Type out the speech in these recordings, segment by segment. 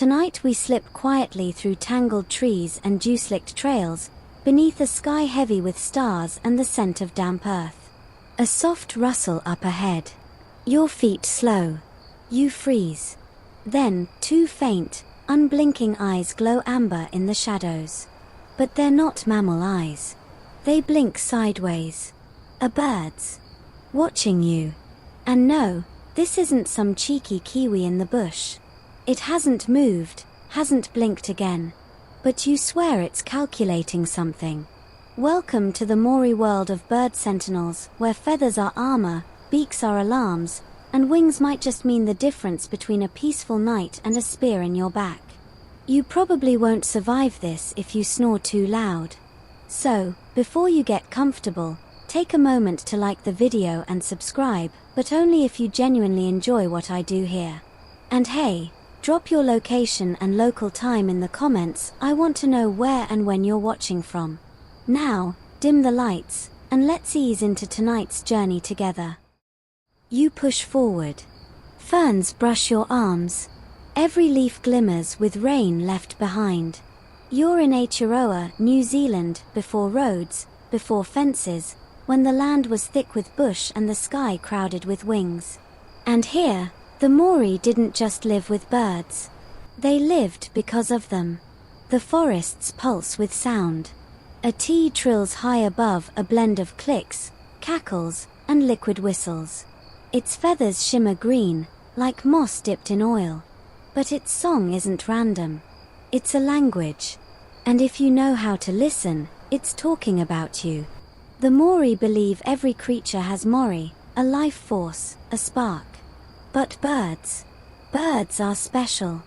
Tonight we slip quietly through tangled trees and dew-slicked trails, beneath a sky heavy with stars and the scent of damp earth. A soft rustle up ahead. Your feet slow. You freeze. Then, two faint, unblinking eyes glow amber in the shadows. But they're not mammal eyes. They blink sideways. A bird's. Watching you. And no, this isn't some cheeky kiwi in the bush. It hasn't moved, hasn't blinked again. But you swear it's calculating something. Welcome to the Maori world of bird sentinels, where feathers are armor, beaks are alarms, and wings might just mean the difference between a peaceful night and a spear in your back. You probably won't survive this if you snore too loud. So, before you get comfortable, take a moment to like the video and subscribe, but only if you genuinely enjoy what I do here. And hey, drop your location and local time in the comments. I want to know where and when you're watching from. Now, dim the lights, and let's ease into tonight's journey together. You push forward. Ferns brush your arms. Every leaf glimmers with rain left behind. You're in Aotearoa, New Zealand, before roads, before fences, when the land was thick with bush and the sky crowded with wings. And here, the Maori didn't just live with birds. They lived because of them. The forests pulse with sound. A tea trills high above, a blend of clicks, cackles, and liquid whistles. Its feathers shimmer green, like moss dipped in oil. But its song isn't random. It's a language. And if you know how to listen, it's talking about you. The Maori believe every creature has Maori, a life force, a spark. But birds are special.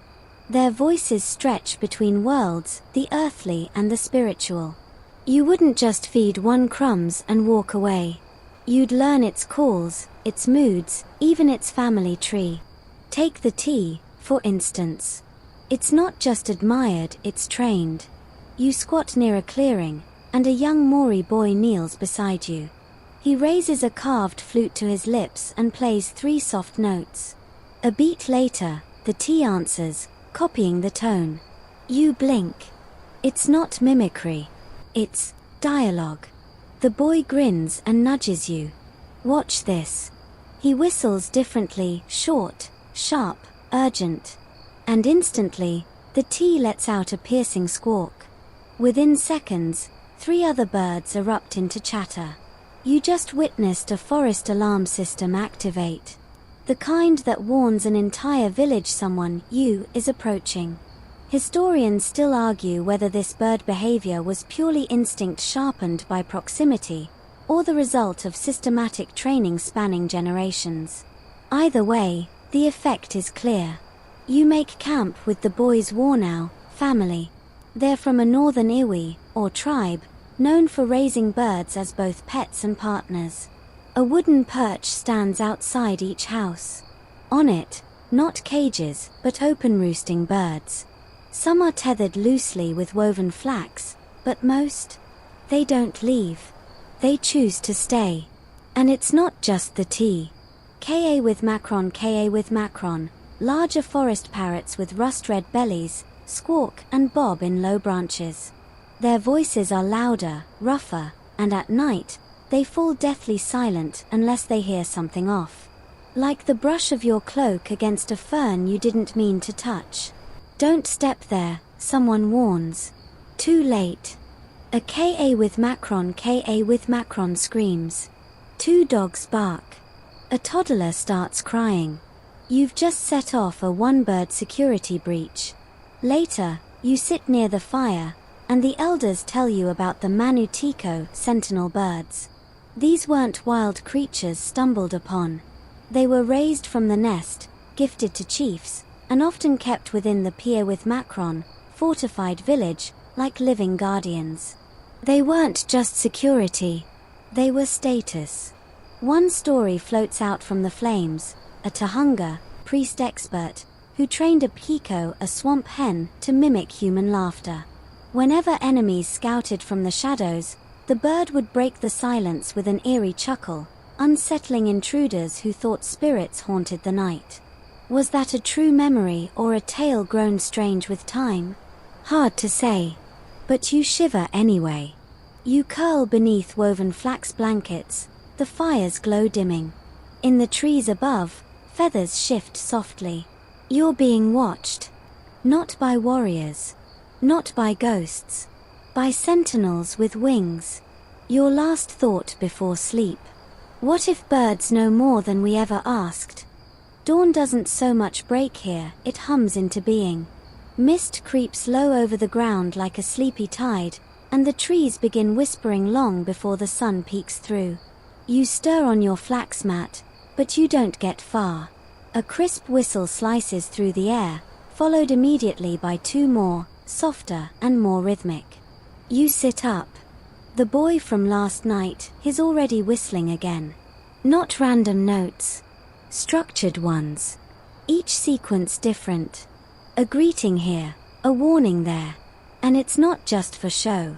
Their voices stretch between worlds, the earthly and the spiritual. You wouldn't just feed one crumbs and walk away. You'd learn its calls, its moods, even its family tree. Take the tea, for instance. It's not just admired, it's trained. You squat near a clearing, and a young Maori boy kneels beside you. He raises a carved flute to his lips and plays 3 soft notes. A beat later, the tea answers, copying the tone. You blink. It's not mimicry. It's dialogue. The boy grins and nudges you. Watch this. He whistles differently, short, sharp, urgent. And instantly, the tea lets out a piercing squawk. Within seconds, 3 other birds erupt into chatter. You just witnessed a forest alarm system activate. The kind that warns an entire village someone is approaching. Historians still argue whether this bird behavior was purely instinct sharpened by proximity, or the result of systematic training spanning generations. Either way, the effect is clear. You make camp with the boy's Warnau family. They're from a northern iwi, or tribe, known for raising birds as both pets and partners. A wooden perch stands outside each house. On it, not cages, but open roosting birds. Some are tethered loosely with woven flax, but most, they don't leave. They choose to stay. And it's not just the tea. Ka with macron, larger forest parrots with rust-red bellies, squawk and bob in low branches. Their voices are louder, rougher, and at night, they fall deathly silent unless they hear something off. Like the brush of your cloak against a fern you didn't mean to touch. Don't step there, someone warns. Too late. A Ka with macron screams. 2 dogs bark. A toddler starts crying. You've just set off a 1-bird security breach. Later, you sit near the fire, and the elders tell you about the manutiko sentinel birds. These weren't wild creatures stumbled upon. They were raised from the nest, gifted to chiefs, and often kept within the pier with macron, fortified village, like living guardians. They weren't just security. They were status. One story floats out from the flames, a Tahunga, priest expert, who trained a piko, a swamp hen, to mimic human laughter. Whenever enemies scouted from the shadows, the bird would break the silence with an eerie chuckle, unsettling intruders who thought spirits haunted the night. Was that a true memory or a tale grown strange with time? Hard to say. But you shiver anyway. You curl beneath woven flax blankets, the fire's glow dimming. In the trees above, feathers shift softly. You're being watched. Not by warriors. Not by ghosts. By sentinels with wings. Your last thought before sleep. What if birds know more than we ever asked? Dawn doesn't so much break here, it hums into being. Mist creeps low over the ground like a sleepy tide, and the trees begin whispering long before the sun peeks through. You stir on your flax mat, but you don't get far. A crisp whistle slices through the air, followed immediately by two more, softer and more rhythmic. You sit up. The boy from last night, he's already whistling again. Not random notes. Structured ones. Each sequence different. A greeting here, a warning there. And it's not just for show.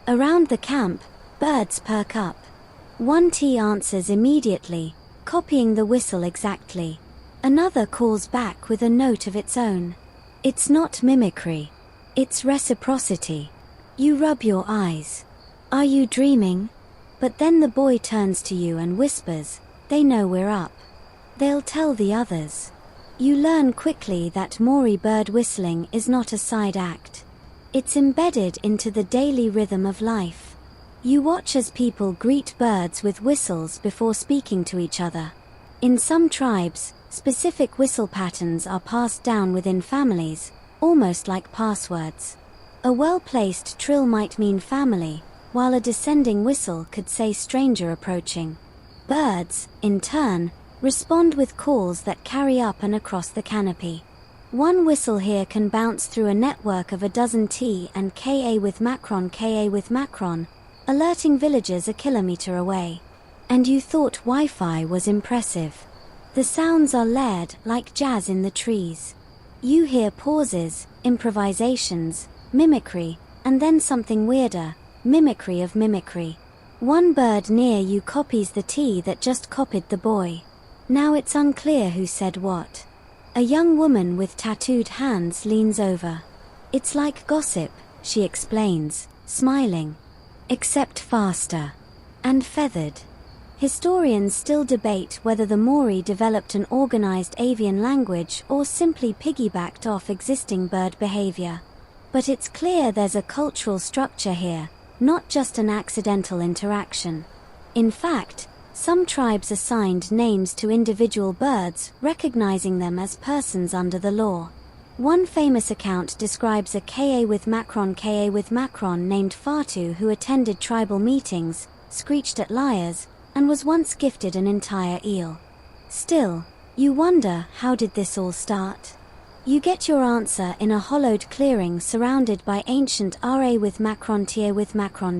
Around the camp, birds perk up. One T answers immediately, copying the whistle exactly. Another calls back with a note of its own. It's not mimicry. It's reciprocity. You rub your eyes. Are you dreaming? But then the boy turns to you and whispers, they know we're up. They'll tell the others. You learn quickly that Maori bird whistling is not a side act. It's embedded into the daily rhythm of life. You watch as people greet birds with whistles before speaking to each other. In some tribes, specific whistle patterns are passed down within families, almost like passwords. A well-placed trill might mean family, while a descending whistle could say stranger approaching. Birds, in turn, respond with calls that carry up and across the canopy. One whistle here can bounce through a network of a dozen T and Ka with Macron, alerting villagers a kilometer away. And you thought Wi-Fi was impressive. The sounds are layered like jazz in the trees. You hear pauses, improvisations, mimicry, and then something weirder, mimicry of mimicry. One bird near you copies the T that just copied the boy. Now it's unclear who said what. A young woman with tattooed hands leans over. It's like gossip, she explains, smiling. Except faster. And feathered. Historians still debate whether the Maori developed an organized avian language or simply piggybacked off existing bird behavior. But it's clear there's a cultural structure here, not just an accidental interaction. In fact, some tribes assigned names to individual birds, recognizing them as persons under the law. One famous account describes a Ka with Macron named Fatu who attended tribal meetings, screeched at liars, and was once gifted an entire eel. Still, you wonder, how did this all start? You get your answer in a hollowed clearing surrounded by ancient Ra with Macron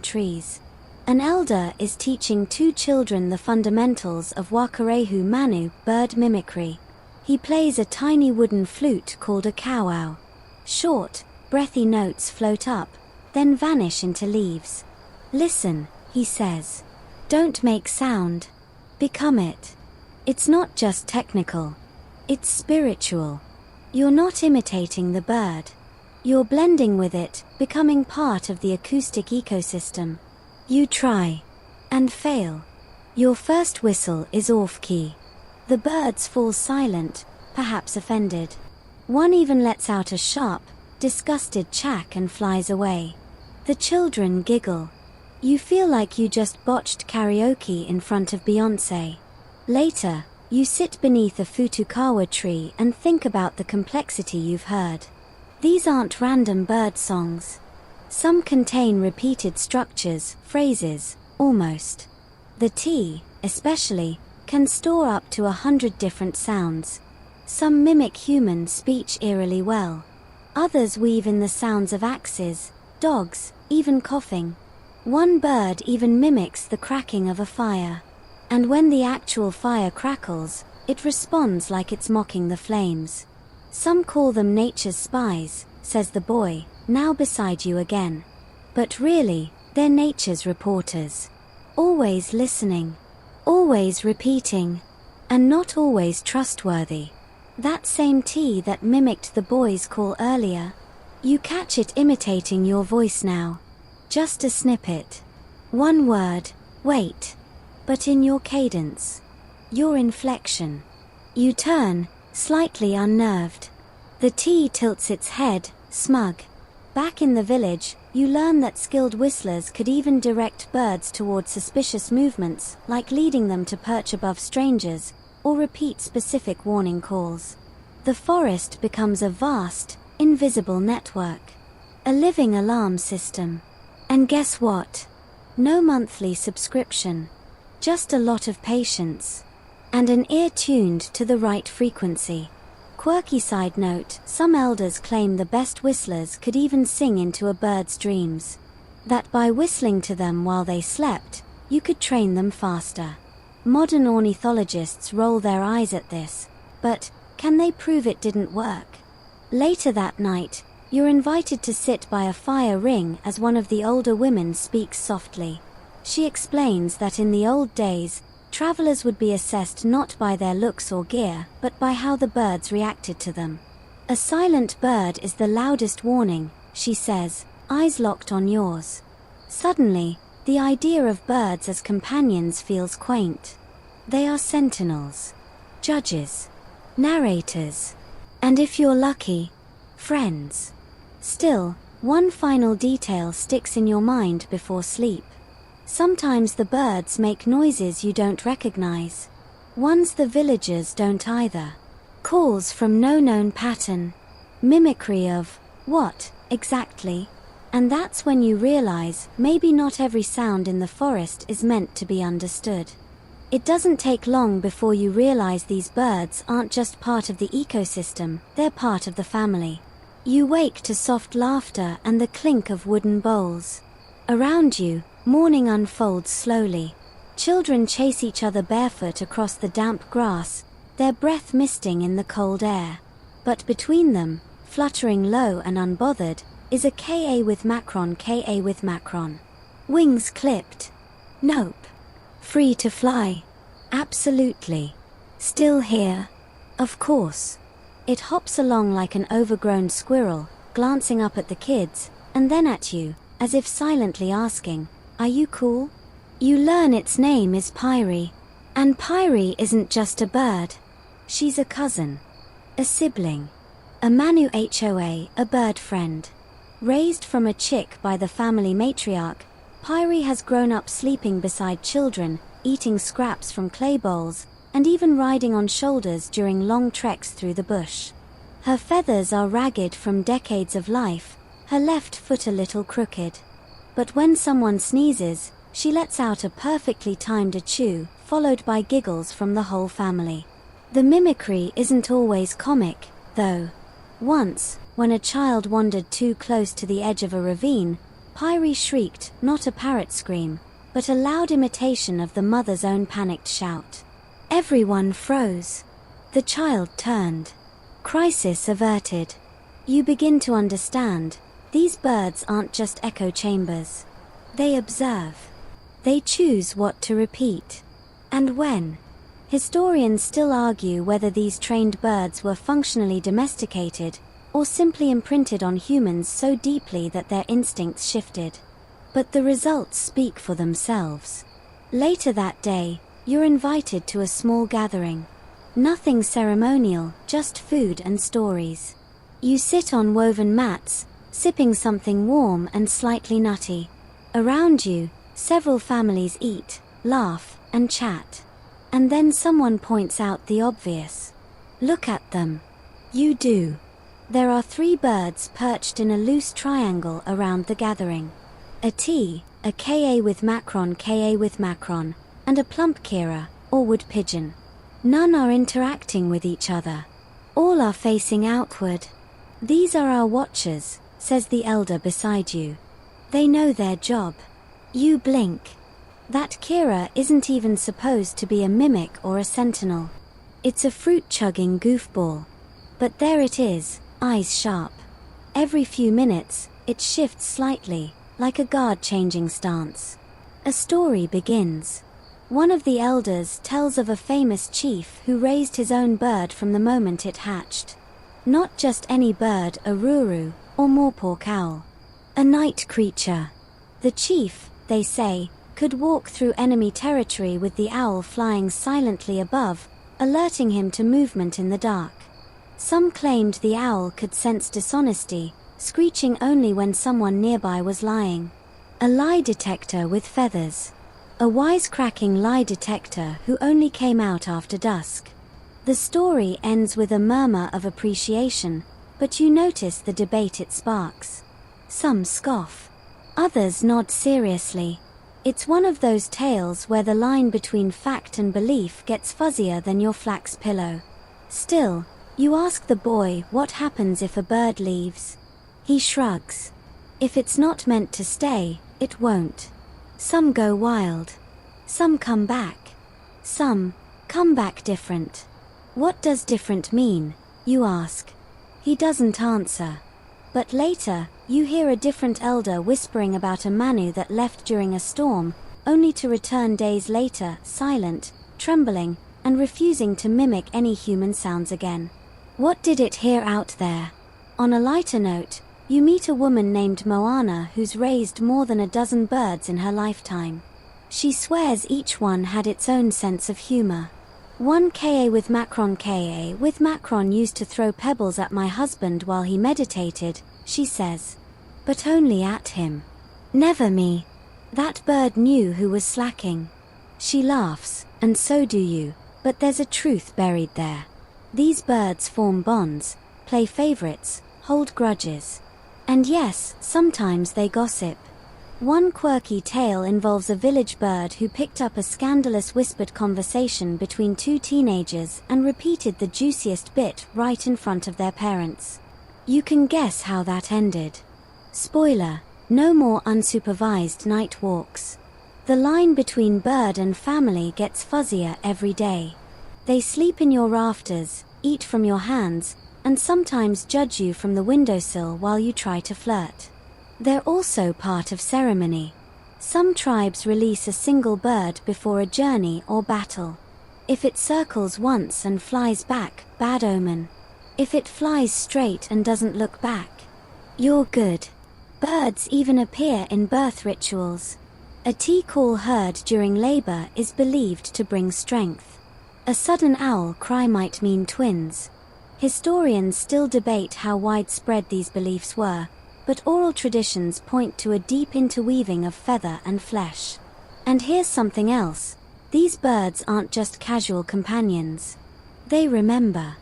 trees. An elder is teaching two children the fundamentals of Wakarehu Manu, bird mimicry. He plays a tiny wooden flute called a kowau. Short, breathy notes float up, then vanish into leaves. Listen, he says. Don't make sound. Become it. It's not just technical. It's spiritual. You're not imitating the bird. You're blending with it, becoming part of the acoustic ecosystem. You try. And fail. Your first whistle is off-key. The birds fall silent, perhaps offended. One even lets out a sharp, disgusted chack and flies away. The children giggle. You feel like you just botched karaoke in front of Beyoncé. Later, you sit beneath a futukawa tree and think about the complexity you've heard. These aren't random bird songs. Some contain repeated structures, phrases, almost. The T, especially, can store up to 100 different sounds. Some mimic human speech eerily well. Others weave in the sounds of axes, dogs, even coughing. One bird even mimics the cracking of a fire. And when the actual fire crackles, it responds like it's mocking the flames. Some call them nature's spies, says the boy, now beside you again. But really, they're nature's reporters. Always listening. Always repeating. And not always trustworthy. That same T that mimicked the boy's call earlier. You catch it imitating your voice now. Just a snippet. One word, wait. But in your cadence. Your inflection. You turn, slightly unnerved. The T tilts its head, smug. Back in the village, you learn that skilled whistlers could even direct birds toward suspicious movements, like leading them to perch above strangers, or repeat specific warning calls. The forest becomes a vast, invisible network. A living alarm system. And guess what? No monthly subscription. Just a lot of patience. And an ear tuned to the right frequency. Quirky side note, some elders claim the best whistlers could even sing into a bird's dreams. That by whistling to them while they slept, you could train them faster. Modern ornithologists roll their eyes at this, but can they prove it didn't work? Later that night, you're invited to sit by a fire ring as one of the older women speaks softly. She explains that in the old days, travelers would be assessed not by their looks or gear, but by how the birds reacted to them. A silent bird is the loudest warning, she says, eyes locked on yours. Suddenly, the idea of birds as companions feels quaint. They are sentinels, judges, narrators, and if you're lucky, friends. Still, one final detail sticks in your mind before sleep. Sometimes the birds make noises you don't recognize. Ones the villagers don't either. Calls from no known pattern. Mimicry of, what, exactly? And that's when you realize maybe not every sound in the forest is meant to be understood. It doesn't take long before you realize these birds aren't just part of the ecosystem, they're part of the family. You wake to soft laughter and the clink of wooden bowls. Around you, morning unfolds slowly. Children chase each other barefoot across the damp grass, their breath misting in the cold air. But between them, fluttering low and unbothered, is a Ka with macron. Wings clipped. Nope. Free to fly. Absolutely. Still here. Of course. It hops along like an overgrown squirrel, glancing up at the kids, and then at you, as if silently asking, are you cool? You learn its name is Pyri. And Pyri isn't just a bird. She's a cousin. A sibling. A Manu Hoa, a bird friend. Raised from a chick by the family matriarch, Pyri has grown up sleeping beside children, eating scraps from clay bowls, and even riding on shoulders during long treks through the bush. Her feathers are ragged from decades of life, her left foot a little crooked. But when someone sneezes, she lets out a perfectly timed achoo, followed by giggles from the whole family. The mimicry isn't always comic, though. Once, when a child wandered too close to the edge of a ravine, Pyri shrieked, not a parrot scream, but a loud imitation of the mother's own panicked shout. Everyone froze. The child turned. Crisis averted. You begin to understand, these birds aren't just echo chambers. They observe. They choose what to repeat. And when. Historians still argue whether these trained birds were functionally domesticated, or simply imprinted on humans so deeply that their instincts shifted. But the results speak for themselves. Later that day, you're invited to a small gathering. Nothing ceremonial, just food and stories. You sit on woven mats, sipping something warm and slightly nutty. Around you, several families eat, laugh, and chat. And then someone points out the obvious. Look at them. You do. There are 3 birds perched in a loose triangle around the gathering. A T, a Ka with macron, and a plump kira, or wood pigeon. None are interacting with each other. All are facing outward. These are our watchers, says the elder beside you. They know their job. You blink. That kira isn't even supposed to be a mimic or a sentinel. It's a fruit-chugging goofball. But there it is, eyes sharp. Every few minutes, it shifts slightly, like a guard changing stance. A story begins. One of the elders tells of a famous chief who raised his own bird from the moment it hatched. Not just any bird, a ruru, or morepork owl. A night creature. The chief, they say, could walk through enemy territory with the owl flying silently above, alerting him to movement in the dark. Some claimed the owl could sense dishonesty, screeching only when someone nearby was lying. A lie detector with feathers. A wisecracking lie detector who only came out after dusk. The story ends with a murmur of appreciation, but you notice the debate it sparks. Some scoff. Others nod seriously. It's one of those tales where the line between fact and belief gets fuzzier than your flax pillow. Still, you ask the boy what happens if a bird leaves. He shrugs. If it's not meant to stay, it won't. Some go wild. Some come back. Some come back different. What does different mean, you ask? He doesn't answer. But later, you hear a different elder whispering about a manu that left during a storm, only to return days later, silent, trembling, and refusing to mimic any human sounds again. What did it hear out there? On a lighter note, you meet a woman named Moana who's raised more than a dozen birds in her lifetime. She swears each one had its own sense of humor. One Ka with Macron used to throw pebbles at my husband while he meditated, she says. But only at him. Never me. That bird knew who was slacking. She laughs, and so do you, but there's a truth buried there. These birds form bonds, play favorites, hold grudges. And yes, sometimes they gossip. One quirky tale involves a village bird who picked up a scandalous whispered conversation between two teenagers and repeated the juiciest bit right in front of their parents. You can guess how that ended. Spoiler, no more unsupervised night walks. The line between bird and family gets fuzzier every day. They sleep in your rafters, eat from your hands, and sometimes judge you from the windowsill while you try to flirt. They're also part of ceremony. Some tribes release a single bird before a journey or battle. If it circles once and flies back, bad omen. If it flies straight and doesn't look back, you're good. Birds even appear in birth rituals. A tea call heard during labor is believed to bring strength. A sudden owl cry might mean twins. Historians still debate how widespread these beliefs were, but oral traditions point to a deep interweaving of feather and flesh. And here's something else. These birds aren't just casual companions. They remember.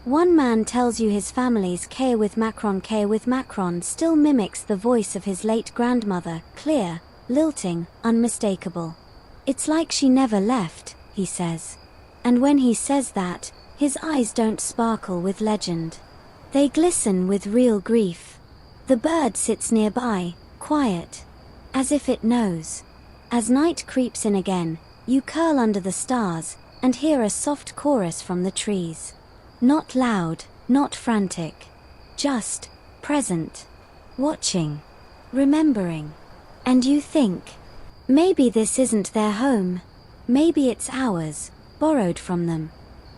One man tells you his family's Ka with Macron still mimics the voice of his late grandmother, clear, lilting, unmistakable. It's like she never left, he says. And when he says that, his eyes don't sparkle with legend. They glisten with real grief. The bird sits nearby, quiet, as if it knows. As night creeps in again, you curl under the stars and hear a soft chorus from the trees. Not loud, not frantic. Just present. Watching. Remembering. And you think, maybe this isn't their home. Maybe it's ours, borrowed from them.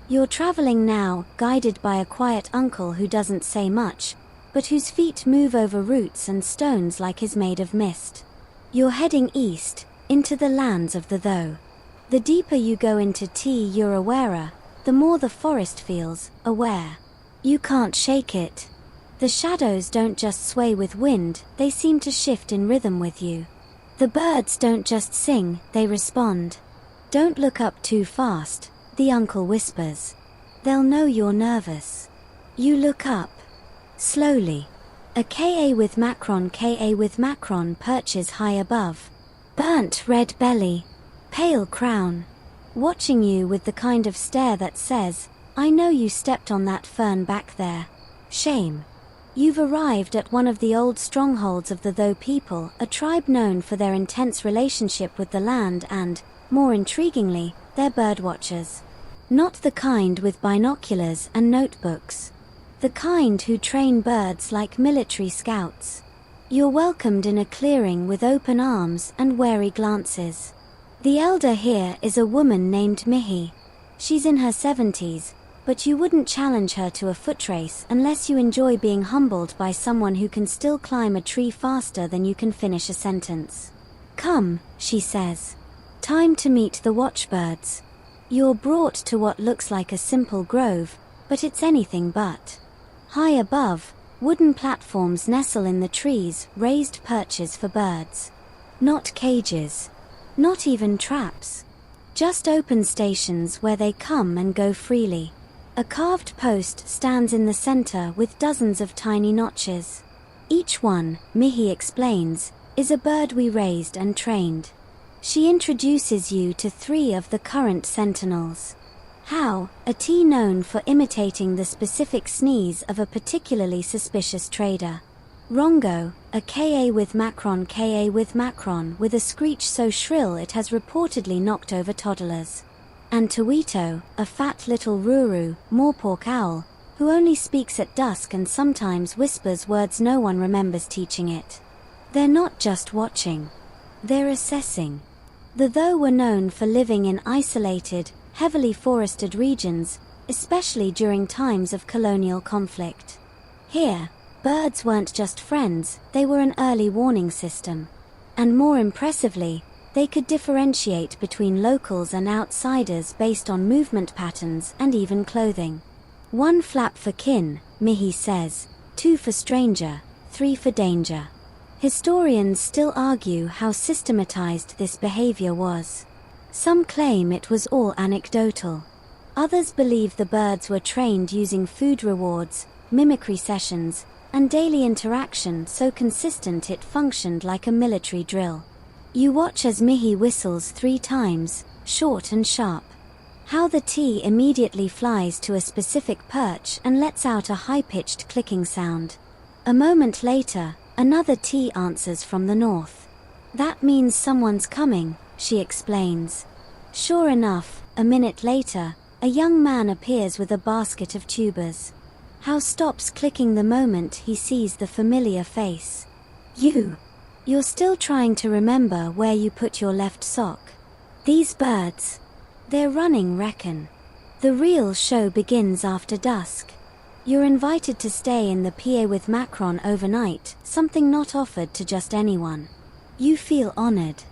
You're traveling now, guided by a quiet uncle who doesn't say much, but whose feet move over roots and stones like is made of mist. You're heading east, into the lands of the though. The deeper you go into Urawera, the more the forest feels aware. You can't shake it. The shadows don't just sway with wind, they seem to shift in rhythm with you. The birds don't just sing, they respond. Don't look up too fast, the uncle whispers. They'll know you're nervous. You look up. Slowly. A Ka with Macron perches high above. Burnt red belly. Pale crown. Watching you with the kind of stare that says, I know you stepped on that fern back there. Shame. You've arrived at one of the old strongholds of the Tho people, a tribe known for their intense relationship with the land and, more intriguingly, their birdwatchers. Not the kind with binoculars and notebooks. The kind who train birds like military scouts. You're welcomed in a clearing with open arms and wary glances. The elder here is a woman named Mihi. She's in her 70s, but you wouldn't challenge her to a foot race unless you enjoy being humbled by someone who can still climb a tree faster than you can finish a sentence. Come, she says. Time to meet the watchbirds. You're brought to what looks like a simple grove, but it's anything but. High above, wooden platforms nestle in the trees, raised perches for birds. Not cages. Not even traps. Just open stations where they come and go freely. A carved post stands in the center with dozens of tiny notches. Each one, Mihi explains, is a bird we raised and trained. She introduces you to 3 of the current sentinels. How, a T known for imitating the specific sneeze of a particularly suspicious trader. Rongo, a Ka with macron with a screech so shrill it has reportedly knocked over toddlers. And Tawito, a fat little Ruru, moorpork owl, who only speaks at dusk and sometimes whispers words no one remembers teaching it. They're not just watching. They're assessing. The Tho were known for living in isolated, heavily forested regions, especially during times of colonial conflict. Here, birds weren't just friends, they were an early warning system. And more impressively, they could differentiate between locals and outsiders based on movement patterns and even clothing. 1 flap for kin, Mihi says, 2 for stranger, 3 for danger. Historians still argue how systematized this behavior was. Some claim it was all anecdotal. Others believe the birds were trained using food rewards, mimicry sessions, and daily interaction so consistent it functioned like a military drill. You watch as Mihi whistles 3 times, short and sharp. How the T immediately flies to a specific perch and lets out a high-pitched clicking sound. A moment later, another T answers from the north. That means someone's coming, she explains. Sure enough, a minute later, a young man appears with a basket of tubers. How stops clicking the moment he sees the familiar face. You're still trying to remember where you put your left sock. These birds, they're running reckon. The real show begins after dusk. You're invited to stay in the PA with Macron overnight, something not offered to just anyone. You feel honored.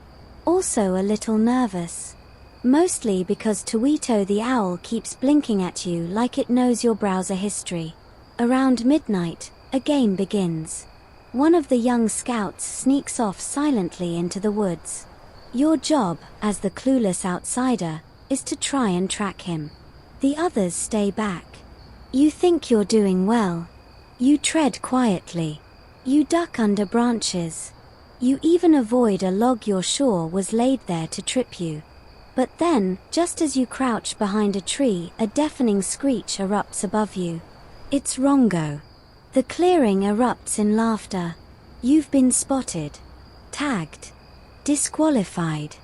Also a little nervous. Mostly because Tawito the owl keeps blinking at you like it knows your browser history. Around midnight, a game begins. One of the young scouts sneaks off silently into the woods. Your job, as the clueless outsider, is to try and track him. The others stay back. You think you're doing well. You tread quietly. You duck under branches. You even avoid a log you're sure was laid there to trip you. But then, just as you crouch behind a tree, a deafening screech erupts above you. It's Rongo. The clearing erupts in laughter. You've been spotted. Tagged. Disqualified.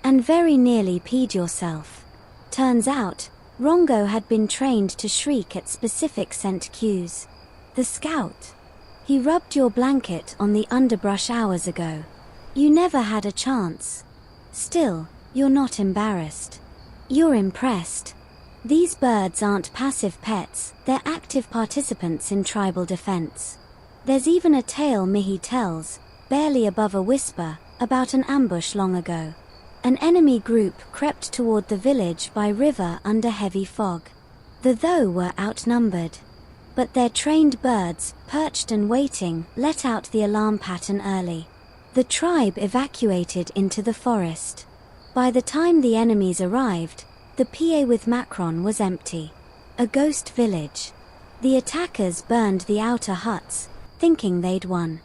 And very nearly peed yourself. Turns out, Rongo had been trained to shriek at specific scent cues. The scout. He rubbed your blanket on the underbrush hours ago. You never had a chance. Still, you're not embarrassed. You're impressed. These birds aren't passive pets, they're active participants in tribal defense. There's even a tale Mihi tells, barely above a whisper, about an ambush long ago. An enemy group crept toward the village by river under heavy fog. The Tho were outnumbered. But their trained birds, perched and waiting, let out the alarm pattern early. The tribe evacuated into the forest. By the time the enemies arrived, the PA with Macron was empty. A ghost village. The attackers burned the outer huts, thinking they'd won.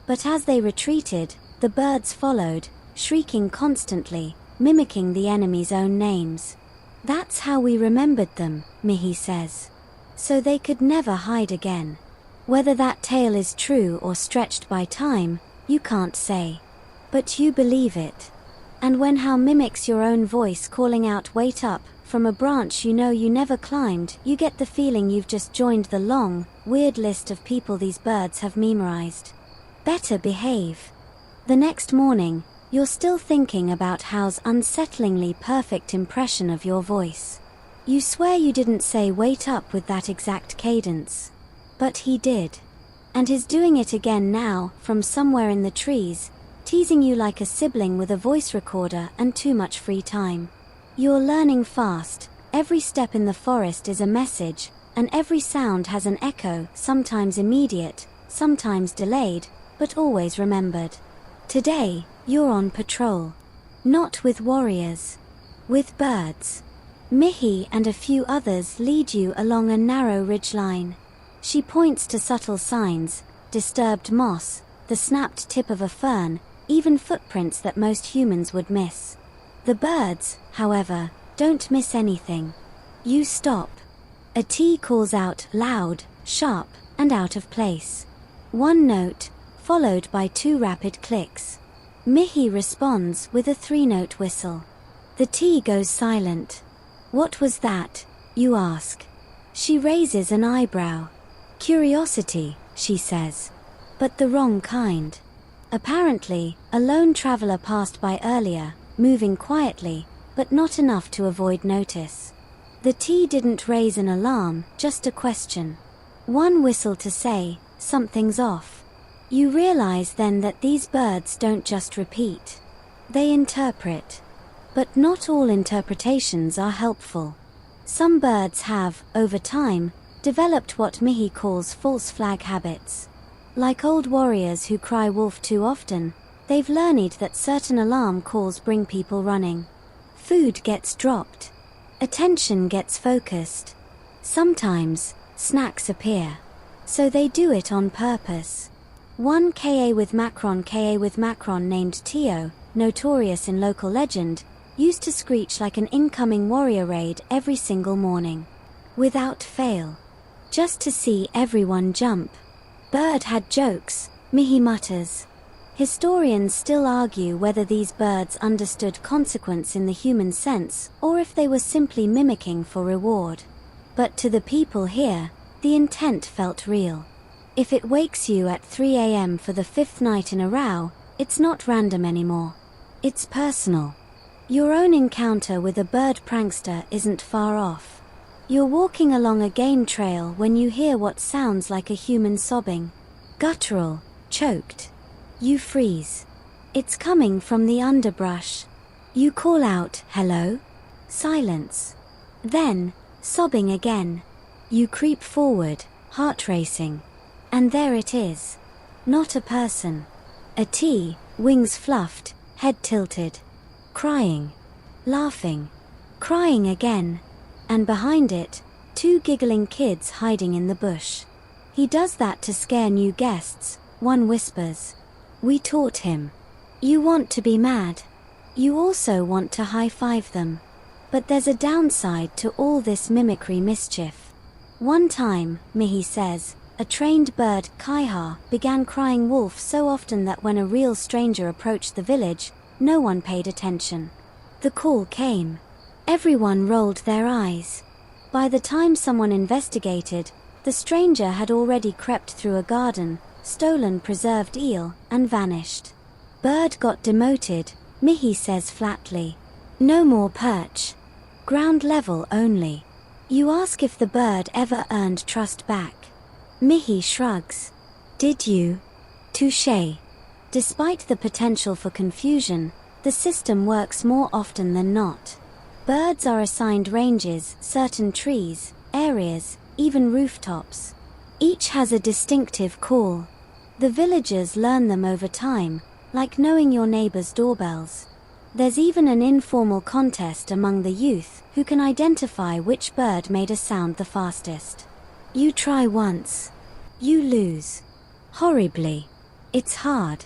But as they retreated, the birds followed, shrieking constantly, mimicking the enemy's own names. That's how we remembered them, Mihi says. So they could never hide again. Whether that tale is true or stretched by time, you can't say. But you believe it. And when Hal mimics your own voice calling out "wait up" from a branch you know you never climbed, you get the feeling you've just joined the long, weird list of people these birds have memorized. Better behave. The next morning, You're still thinking about How's unsettlingly perfect impression of your voice. You swear you didn't say wait up with that exact cadence. But he did. And is doing it again now, from somewhere in the trees, teasing you like a sibling with a voice recorder and too much free time. You're learning fast. Every step in the forest is a message, and every sound has an echo, sometimes immediate, sometimes delayed, but always remembered. Today, you're on patrol. Not with warriors. With birds. Mihi and a few others lead you along a narrow ridgeline. She points to subtle signs, disturbed moss, the snapped tip of a fern, even footprints that most humans would miss. The birds, however, don't miss anything. You stop. A T calls out loud, sharp, and out of place. One note, followed by two rapid clicks. Mihi responds with a three-note whistle. The T goes silent. What was that? You ask. She raises an eyebrow. Curiosity, she says. But the wrong kind. Apparently, a lone traveler passed by earlier, moving quietly, but not enough to avoid notice. The T didn't raise an alarm, just a question. One whistle to say, something's off. You realize then that these birds don't just repeat. They interpret. But not all interpretations are helpful. Some birds have, over time, developed what Mihi calls false flag habits. Like old warriors who cry wolf too often, they've learned that certain alarm calls bring people running. Food gets dropped. Attention gets focused. Sometimes, snacks appear. So they do it on purpose. One Ka with Macron named Tio, notorious in local legend, used to screech like an incoming warrior raid every single morning. Without fail. Just to see everyone jump. Bird had jokes, Mihi mutters. Historians still argue whether these birds understood consequence in the human sense, or if they were simply mimicking for reward. But to the people here, the intent felt real. If it wakes you at 3 a.m. for the 5th night in a row, it's not random anymore. It's personal. Your own encounter with a bird prankster isn't far off. You're walking along a game trail when you hear what sounds like a human sobbing. Guttural, choked. You freeze. It's coming from the underbrush. You call out, hello? Silence. Then, sobbing again. You creep forward, heart racing. And there it is. Not a person. A T, wings fluffed, head tilted. Crying. Laughing. Crying again. And behind it, two giggling kids hiding in the bush. He does that to scare new guests, one whispers. We taught him. You want to be mad. You also want to high-five them. But there's a downside to all this mimicry mischief. One time, Mihi says, a trained bird, Kaiha, began crying wolf so often that when a real stranger approached the village, no one paid attention. The call came. Everyone rolled their eyes. By the time someone investigated, the stranger had already crept through a garden, stolen preserved eel, and vanished. Bird got demoted, Mihi says flatly. No more perch. Ground level only. You ask if the bird ever earned trust back. Mihi shrugs. Did you? Touché. Despite the potential for confusion, the system works more often than not. Birds are assigned ranges, certain trees, areas, even rooftops. Each has a distinctive call. The villagers learn them over time, like knowing your neighbor's doorbells. There's even an informal contest among the youth who can identify which bird made a sound the fastest. You try once. You lose. Horribly. It's hard.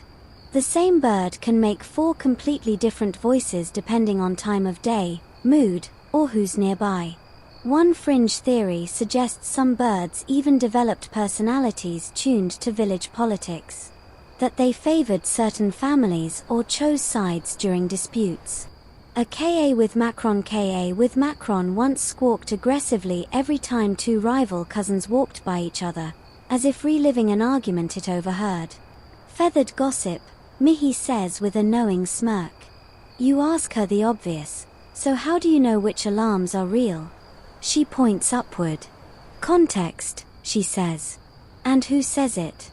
The same bird can make 4 completely different voices depending on time of day, mood, or who's nearby. One fringe theory suggests some birds even developed personalities tuned to village politics. That they favored certain families or chose sides during disputes. A Ka with Macron once squawked aggressively every time 2 rival cousins walked by each other, as if reliving an argument it overheard. Feathered gossip, Mihi says with a knowing smirk. You ask her the obvious. So how do you know which alarms are real? She points upward. Context, she says. And who says it?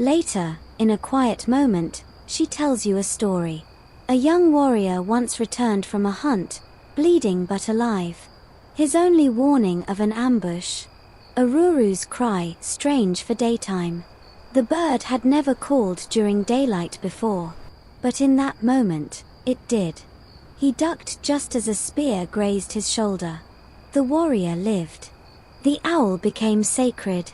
Later, in a quiet moment, she tells you a story. A young warrior once returned from a hunt, bleeding but alive. His only warning of an ambush. A ruru's cry, strange for daytime. The bird had never called during daylight before. But in that moment, it did. He ducked just as a spear grazed his shoulder. The warrior lived. The owl became sacred.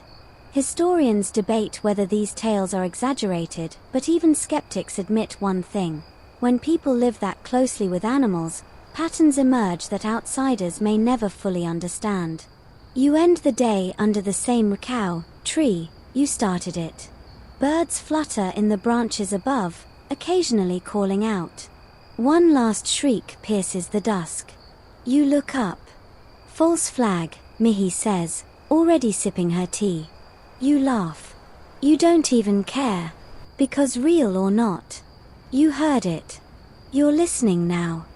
Historians debate whether these tales are exaggerated, but even skeptics admit one thing. When people live that closely with animals, patterns emerge that outsiders may never fully understand. You end the day under the same cow tree you started it. Birds flutter in the branches above, occasionally calling out. One last shriek pierces the dusk. You look up. False flag, Mihi says, already sipping her tea. You laugh. You don't even care. Because real or not, you heard it. You're listening now.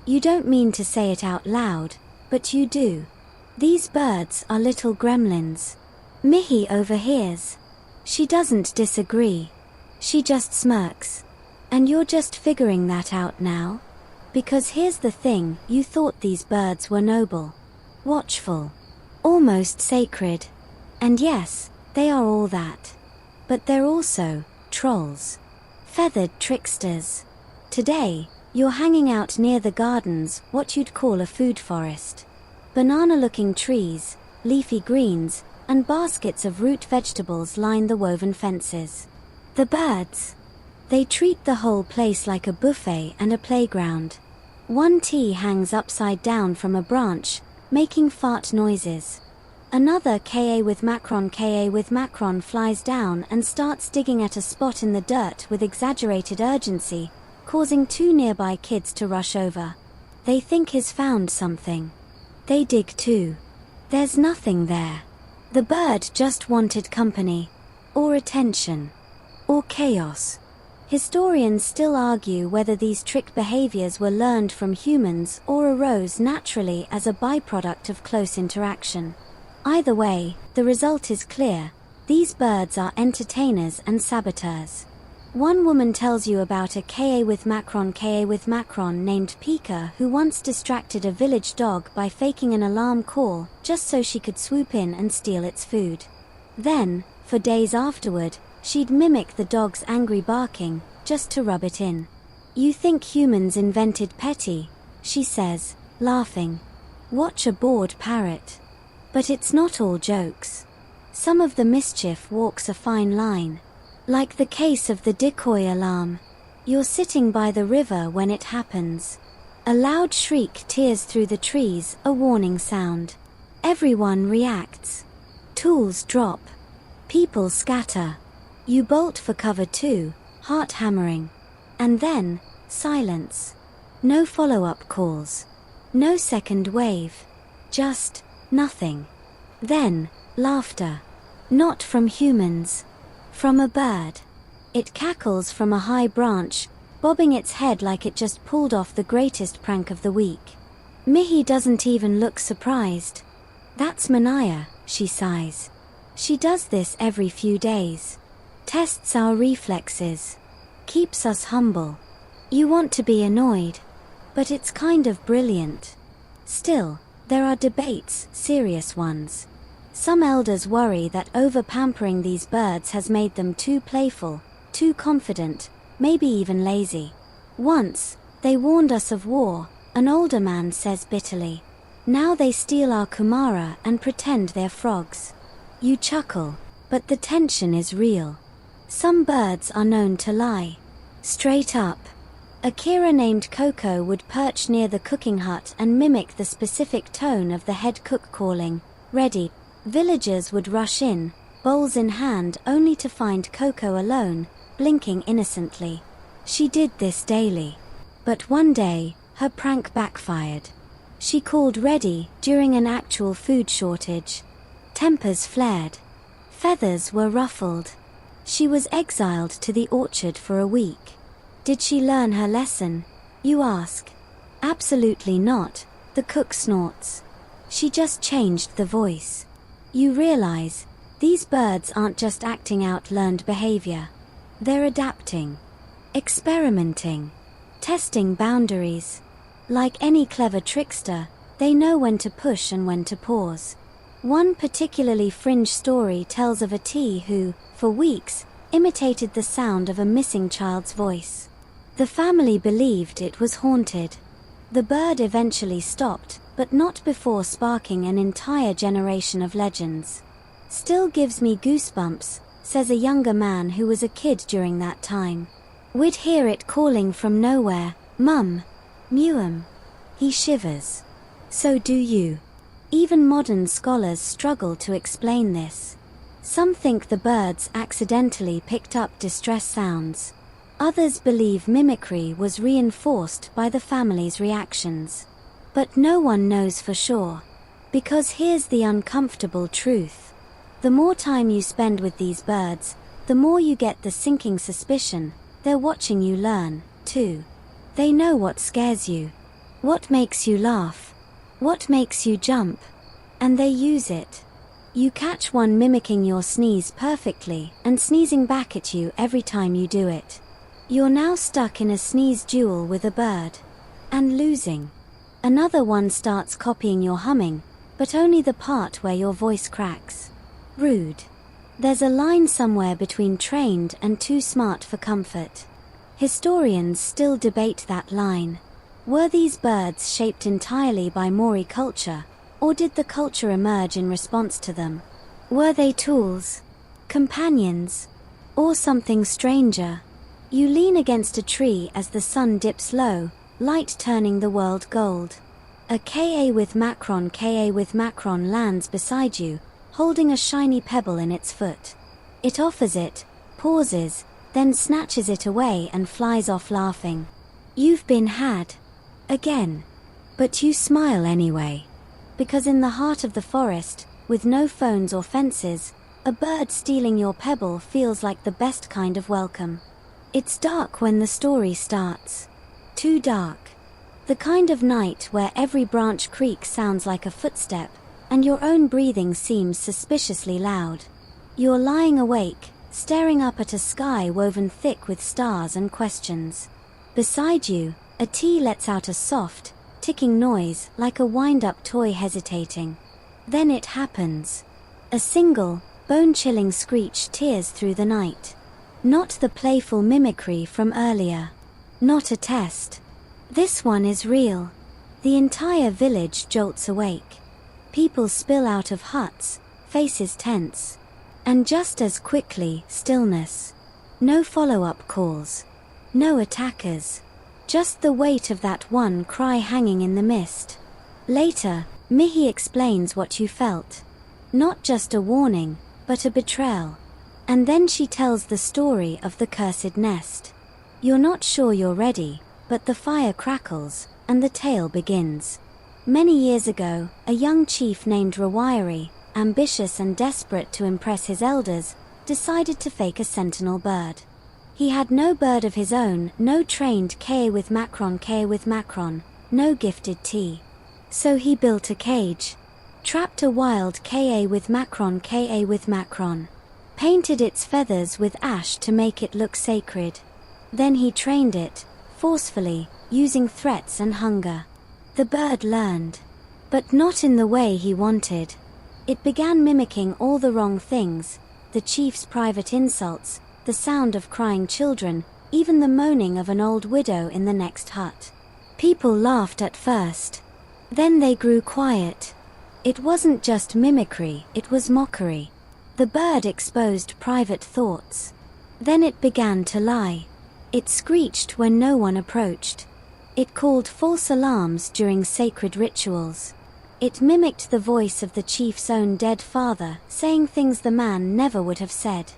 You don't mean to say it out loud, but you do. These birds are little gremlins. Mihi overhears. She doesn't disagree. She just smirks. And you're just figuring that out now? Because here's the thing, you thought these birds were noble, watchful, almost sacred. And yes, they are all that. But they're also trolls, feathered tricksters. Today, you're hanging out near the gardens, what you'd call a food forest. Banana-looking trees, leafy greens, and baskets of root vegetables line the woven fences. The birds, they treat the whole place like a buffet and a playground. One tea hangs upside down from a branch, making fart noises. Another ka with macron flies down and starts digging at a spot in the dirt with exaggerated urgency, causing two nearby kids to rush over. They think he's found something. They dig too. There's nothing there. The bird just wanted company, or attention, or chaos. Historians still argue whether these trick behaviors were learned from humans or arose naturally as a byproduct of close interaction. Either way, the result is clear. These birds are entertainers and saboteurs. One woman tells you about a ka with macron named Pika who once distracted a village dog by faking an alarm call just so she could swoop in and steal its food. Then, for days afterward, she'd mimic the dog's angry barking, just to rub it in. You think humans invented petty, she says, laughing. Watch a bored parrot. But it's not all jokes. Some of the mischief walks a fine line. Like the case of the decoy alarm. You're sitting by the river when it happens. A loud shriek tears through the trees, a warning sound. Everyone reacts. Tools drop. People scatter. You bolt for cover too, heart hammering. And then, silence. No follow-up calls. No second wave. Just nothing. Then, laughter. Not from humans. From a bird. It cackles from a high branch, bobbing its head like it just pulled off the greatest prank of the week. Mihi doesn't even look surprised. That's Manaya, she sighs. She does this every few days. Tests our reflexes. Keeps us humble. You want to be annoyed. But it's kind of brilliant. Still, there are debates, serious ones. Some elders worry that over-pampering these birds has made them too playful, too confident, maybe even lazy. Once, they warned us of war, an older man says bitterly. Now they steal our kumara and pretend they're frogs. You chuckle, but the tension is real. Some birds are known to lie. Straight up. A kira named Coco would perch near the cooking hut and mimic the specific tone of the head cook calling, "Ready." Villagers would rush in, bowls in hand, only to find Coco alone, blinking innocently. She did this daily. But one day, her prank backfired. She called "Ready" during an actual food shortage. Tempers flared. Feathers were ruffled. She was exiled to the orchard for a week. Did she learn her lesson? You ask. Absolutely not, the cook snorts. She just changed the voice. You realize, these birds aren't just acting out learned behavior. They're adapting, experimenting, testing boundaries. Like any clever trickster, they know when to push and when to pause. One particularly fringe story tells of a tea who, for weeks, imitated the sound of a missing child's voice. The family believed it was haunted. The bird eventually stopped, but not before sparking an entire generation of legends. Still gives me goosebumps, says a younger man who was a kid during that time. We'd hear it calling from nowhere, "Mum, Mewum." He shivers. So do you. Even modern scholars struggle to explain this. Some think the birds accidentally picked up distress sounds. Others believe mimicry was reinforced by the family's reactions. But no one knows for sure. Because here's the uncomfortable truth. The more time you spend with these birds, the more you get the sinking suspicion they're watching you learn, too. They know what scares you, what makes you laugh, what makes you jump, and they use it. You catch one mimicking your sneeze perfectly and sneezing back at you every time you do it. You're now stuck in a sneeze duel with a bird. And losing. Another one starts copying your humming, but only the part where your voice cracks. Rude. There's a line somewhere between trained and too smart for comfort. Historians still debate that line. Were these birds shaped entirely by Maori culture, or did the culture emerge in response to them? Were they tools, companions, or something stranger? You lean against a tree as the sun dips low, light turning the world gold. A Ka with Macron lands beside you, holding a shiny pebble in its foot. It offers it, pauses, then snatches it away and flies off laughing. You've been had. Again. But you smile anyway. Because in the heart of the forest, with no phones or fences, a bird stealing your pebble feels like the best kind of welcome. It's dark when the story starts. Too dark. The kind of night where every branch creak sounds like a footstep, and your own breathing seems suspiciously loud. You're lying awake, staring up at a sky woven thick with stars and questions. Beside you, a tea lets out a soft, ticking noise like a wind-up toy hesitating. Then it happens. A single, bone-chilling screech tears through the night. Not the playful mimicry from earlier. Not a test. This one is real. The entire village jolts awake. People spill out of huts, faces tense. And just as quickly, stillness. No follow-up calls. No attackers. Just the weight of that one cry hanging in the mist. Later, Mihi explains what you felt. Not just a warning, but a betrayal. And then she tells the story of the cursed nest. You're not sure you're ready, but the fire crackles, and the tale begins. Many years ago, a young chief named Maori, ambitious and desperate to impress his elders, decided to fake a sentinel bird. He had no bird of his own, no trained Ka with Macron, no gifted tea. So he built a cage. Trapped a wild Ka with Macron, painted its feathers with ash to make it look sacred. Then he trained it, forcefully, using threats and hunger. The bird learned. But not in the way he wanted. It began mimicking all the wrong things, the chief's private insults, the sound of crying children, even the moaning of an old widow in the next hut. People laughed at first. Then they grew quiet. It wasn't just mimicry, it was mockery. The bird exposed private thoughts. Then it began to lie. It screeched when no one approached. It called false alarms during sacred rituals. It mimicked the voice of the chief's own dead father, saying things the man never would have said.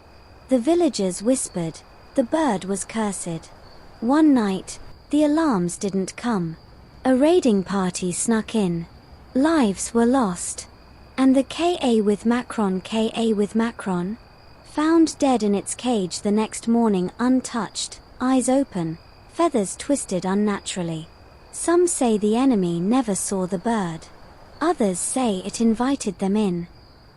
The villagers whispered, the bird was cursed. One night, the alarms didn't come. A raiding party snuck in. Lives were lost. And the Ka with Macron, found dead in its cage the next morning untouched, eyes open, feathers twisted unnaturally. Some say the enemy never saw the bird. Others say it invited them in.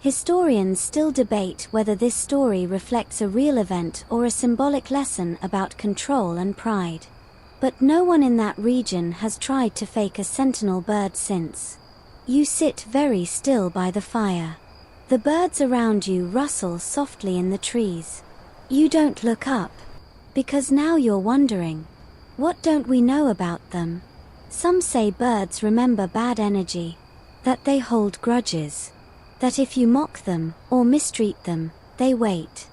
Historians still debate whether this story reflects a real event or a symbolic lesson about control and pride. But no one in that region has tried to fake a sentinel bird since. You sit very still by the fire. The birds around you rustle softly in the trees. You don't look up, because now you're wondering, what don't we know about them? Some say birds remember bad energy, that they hold grudges, that if you mock them or mistreat them, they wait.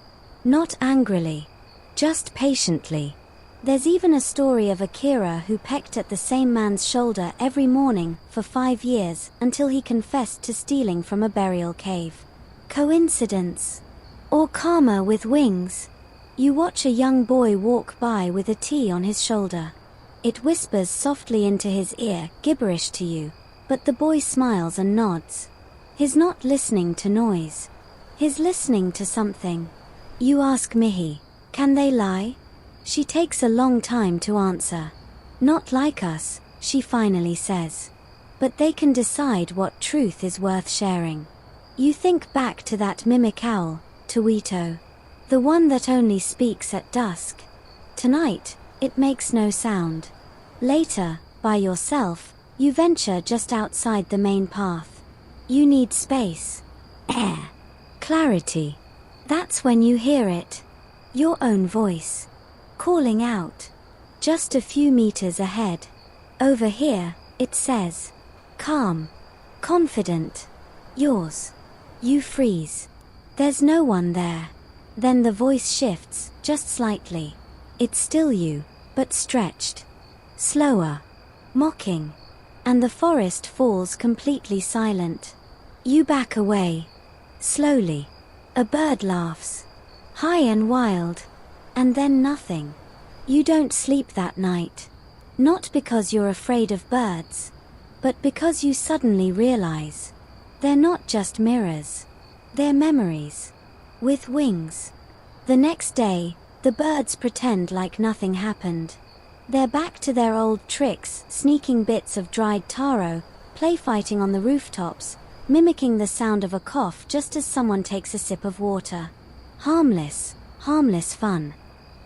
Not angrily, just patiently. There's even a story of Akira who pecked at the same man's shoulder every morning for 5 years until he confessed to stealing from a burial cave. Coincidence? Or karma with wings? You watch a young boy walk by with a tea on his shoulder. It whispers softly into his ear, gibberish to you, but the boy smiles and nods. He's not listening to noise. He's listening to something. You ask Mihi, can they lie? She takes a long time to answer. Not like us, she finally says. But they can decide what truth is worth sharing. You think back to that mimic owl, Tuito. The one that only speaks at dusk. Tonight, it makes no sound. Later, by yourself, you venture just outside the main path. You need space, air, clarity. That's when you hear it. Your own voice. Calling out. Just a few meters ahead. Over here, it says. Calm. Confident. Yours. You freeze. There's no one there. Then the voice shifts, just slightly. It's still you, but stretched. Slower. Mocking. And the forest falls completely silent. You back away. Slowly. A bird laughs. High and wild. And then nothing. You don't sleep that night. Not because you're afraid of birds, but because you suddenly realize they're not just mirrors. They're memories. With wings. The next day, the birds pretend like nothing happened. They're back to their old tricks, sneaking bits of dried taro, play fighting on the rooftops, mimicking the sound of a cough just as someone takes a sip of water. Harmless fun.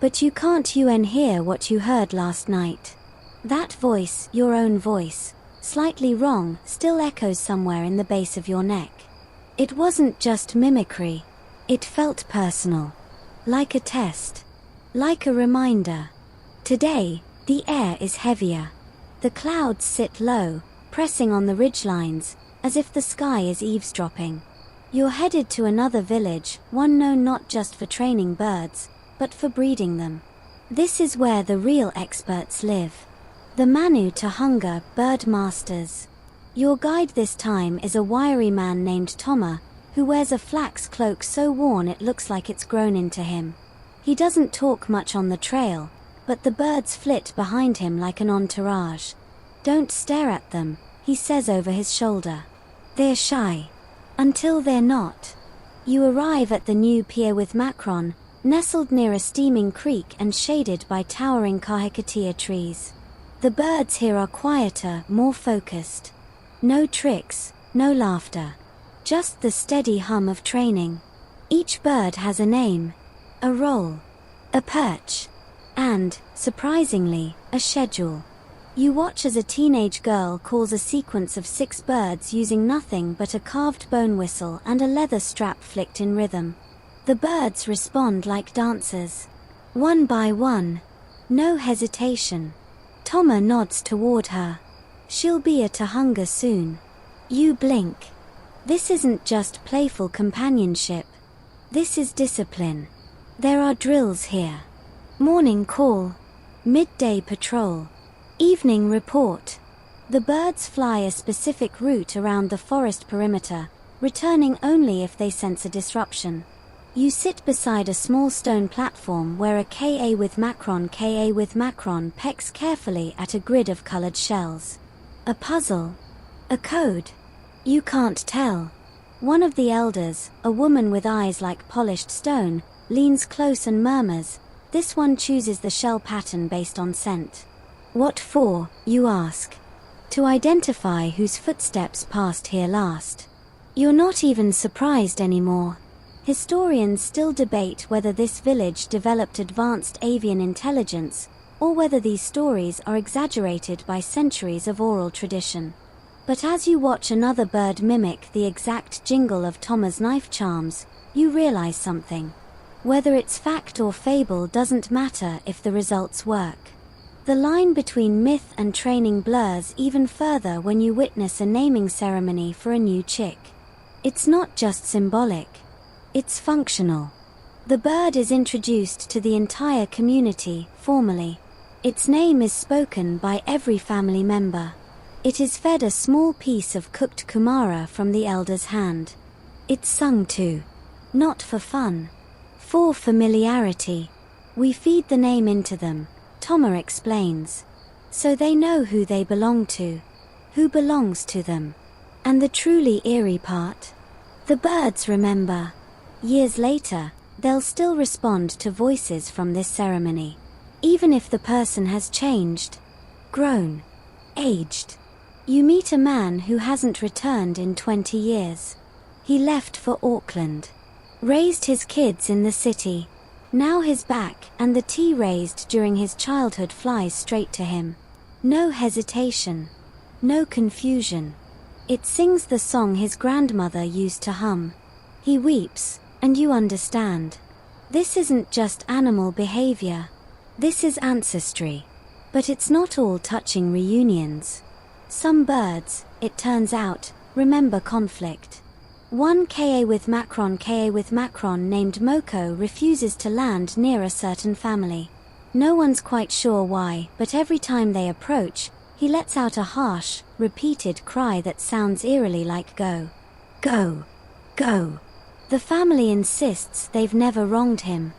But you can't hear what you heard last night. That voice, your own voice, slightly wrong, still echoes somewhere in the base of your neck. It wasn't just mimicry. It felt personal. Like a test. Like a reminder. Today, the air is heavier. The clouds sit low, pressing on the ridgelines, as if the sky is eavesdropping. You're headed to another village, one known not just for training birds, but for breeding them. This is where the real experts live. The Manu Tahunga bird masters. Your guide this time is a wiry man named Toma, who wears a flax cloak so worn it looks like it's grown into him. He doesn't talk much on the trail, but the birds flit behind him like an entourage. Don't stare at them, he says over his shoulder. They're shy. Until they're not. You arrive at the new pier with Macron, nestled near a steaming creek and shaded by towering kahikatea trees. The birds here are quieter, more focused. No tricks, no laughter. Just the steady hum of training. Each bird has a name, a role, a perch, and, surprisingly, a schedule. You watch as a teenage girl calls a sequence of 6 birds using nothing but a carved bone whistle and a leather strap flicked in rhythm. The birds respond like dancers. One by one. No hesitation. Toma nods toward her. She'll be a Tahunga soon. You blink. This isn't just playful companionship. This is discipline. There are drills here. Morning call. Midday patrol. Evening report. The birds fly a specific route around the forest perimeter, returning only if they sense a disruption. You sit beside a small stone platform where a Ka with Macron pecks carefully at a grid of colored shells. A puzzle. A code. You can't tell. One of the elders, a woman with eyes like polished stone, leans close and murmurs, This one chooses the shell pattern based on scent. What for, you ask? To identify whose footsteps passed here last. You're not even surprised anymore. Historians still debate whether this village developed advanced avian intelligence, or whether these stories are exaggerated by centuries of oral tradition. But as you watch another bird mimic the exact jingle of Toma's knife charms, you realize something. Whether it's fact or fable doesn't matter if the results work. The line between myth and training blurs even further when you witness a naming ceremony for a new chick. It's not just symbolic. It's functional. The bird is introduced to the entire community, formally. Its name is spoken by every family member. It is fed a small piece of cooked kumara from the elder's hand. It's sung to. Not for fun. For familiarity. We feed the name into them, Toma explains. So they know who they belong to. Who belongs to them. And the truly eerie part? The birds remember. Years later, they'll still respond to voices from this ceremony. Even if the person has changed. Grown. Aged. You meet a man who hasn't returned in 20 years. He left for Auckland. Raised his kids in the city. Now his back and the tea raised during his childhood flies straight to him. No hesitation. No confusion. It sings the song his grandmother used to hum. He weeps, and you understand. This isn't just animal behavior. This is ancestry. But it's not all touching reunions. Some birds, it turns out, remember conflict. One Ka with Macron named Moko refuses to land near a certain family. No one's quite sure why, but every time they approach, he lets out a harsh, repeated cry that sounds eerily like go. Go. Go. The family insists they've never wronged him.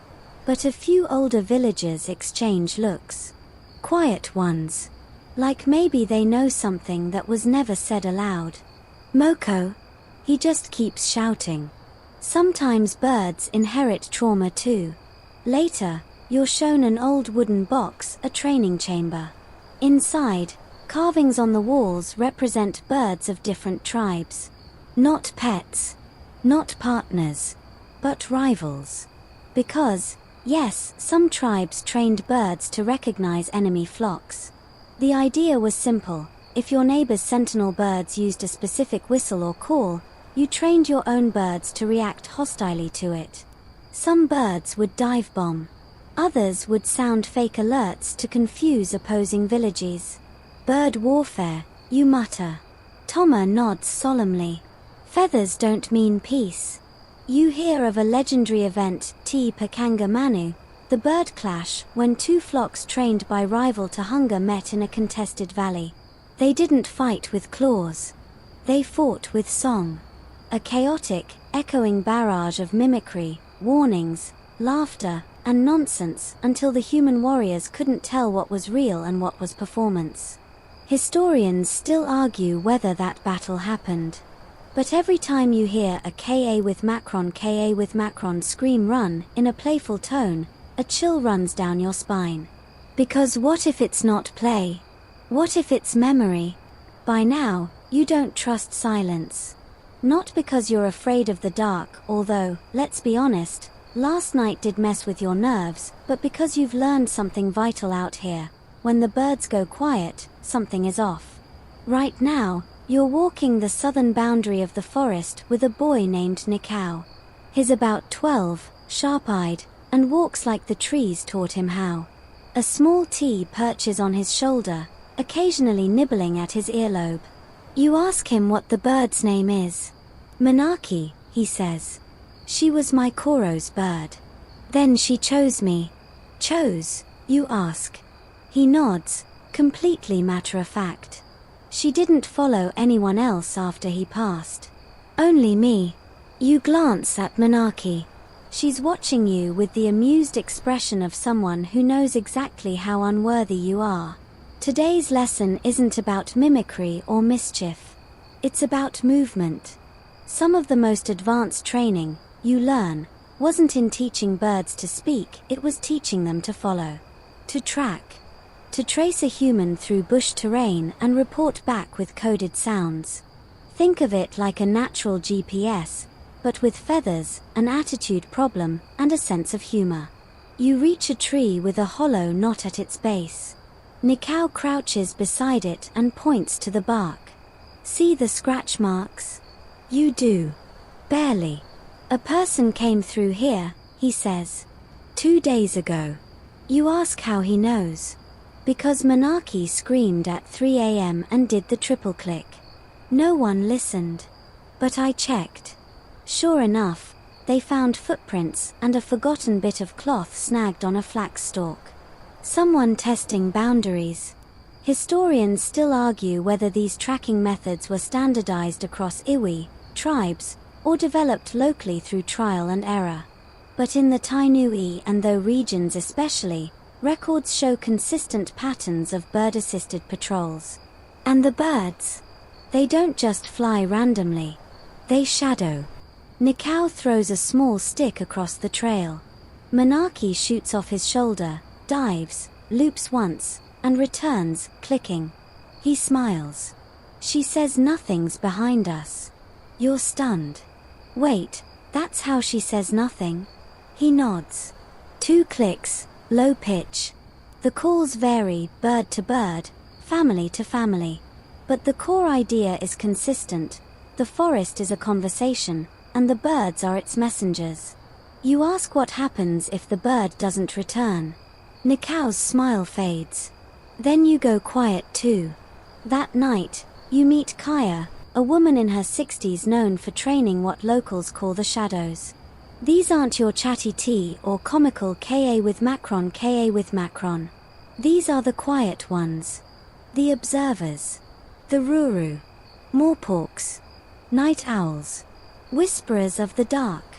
But a few older villagers exchange looks. Quiet ones. Like maybe they know something that was never said aloud. Moko. He just keeps shouting. Sometimes birds inherit trauma too. Later, you're shown an old wooden box, a training chamber. Inside, carvings on the walls represent birds of different tribes. Not pets. Not partners. But rivals. Because, yes, some tribes trained birds to recognize enemy flocks. The idea was simple. If your neighbor's sentinel birds used a specific whistle or call, you trained your own birds to react hostilely to it. Some birds would dive bomb. Others would sound fake alerts to confuse opposing villages. Bird warfare, you mutter. Toma nods solemnly. Feathers don't mean peace. You hear of a legendary event, Te Pakanga Manu, the bird clash, when two flocks trained by rival to hunger met in a contested valley. They didn't fight with claws. They fought with song. A chaotic, echoing barrage of mimicry, warnings, laughter, and nonsense until the human warriors couldn't tell what was real and what was performance. Historians still argue whether that battle happened. But every time you hear a Ka with Macron scream run in a playful tone, a chill runs down your spine. Because what if it's not play? What if it's memory? By now, you don't trust silence. Not because you're afraid of the dark, although, let's be honest, last night did mess with your nerves, but because you've learned something vital out here. When the birds go quiet, something is off. Right now, you're walking the southern boundary of the forest with a boy named Nikau. He's about 12, sharp-eyed, and walks like the trees taught him how. A small tea perches on his shoulder, occasionally nibbling at his earlobe. You ask him what the bird's name is. Manaki, he says. She was my Koro's bird. Then she chose me. Chose, you ask. He nods, completely matter-of-fact. She didn't follow anyone else after he passed. Only me. You glance at Manaki. She's watching you with the amused expression of someone who knows exactly how unworthy you are. Today's lesson isn't about mimicry or mischief. It's about movement. Some of the most advanced training, you learn, wasn't in teaching birds to speak, it was teaching them to follow, to track, to trace a human through bush terrain and report back with coded sounds. Think of it like a natural GPS, but with feathers, an attitude problem, and a sense of humor. You reach a tree with a hollow knot at its base. Nikau crouches beside it and points to the bark. See the scratch marks? You do. Barely. A person came through here, he says. 2 days ago. You ask how he knows. Because Manaki screamed at 3 a.m. and did the triple click. No one listened. But I checked. Sure enough, they found footprints and a forgotten bit of cloth snagged on a flax stalk. Someone testing boundaries. Historians still argue whether these tracking methods were standardized across iwi, tribes, or developed locally through trial and error. But in the Tainui and Tho regions especially, records show consistent patterns of bird-assisted patrols. And the birds? They don't just fly randomly. They shadow. Nikau throws a small stick across the trail. Manaki shoots off his shoulder, dives, loops once, and returns, clicking. He smiles. She says nothing's behind us. You're stunned. Wait, that's how she says nothing? He nods. 2 clicks, low pitch. The calls vary, bird to bird, family to family. But the core idea is consistent. The forest is a conversation, and the birds are its messengers. You ask what happens if the bird doesn't return. Nikau's smile fades. Then you go quiet too. That night, you meet Kaya, a woman in her 60s known for training what locals call the shadows. These aren't your chatty tea or comical Ka with Macron. These are the quiet ones. The observers. The Ruru. Moorporks. Night owls. Whisperers of the dark.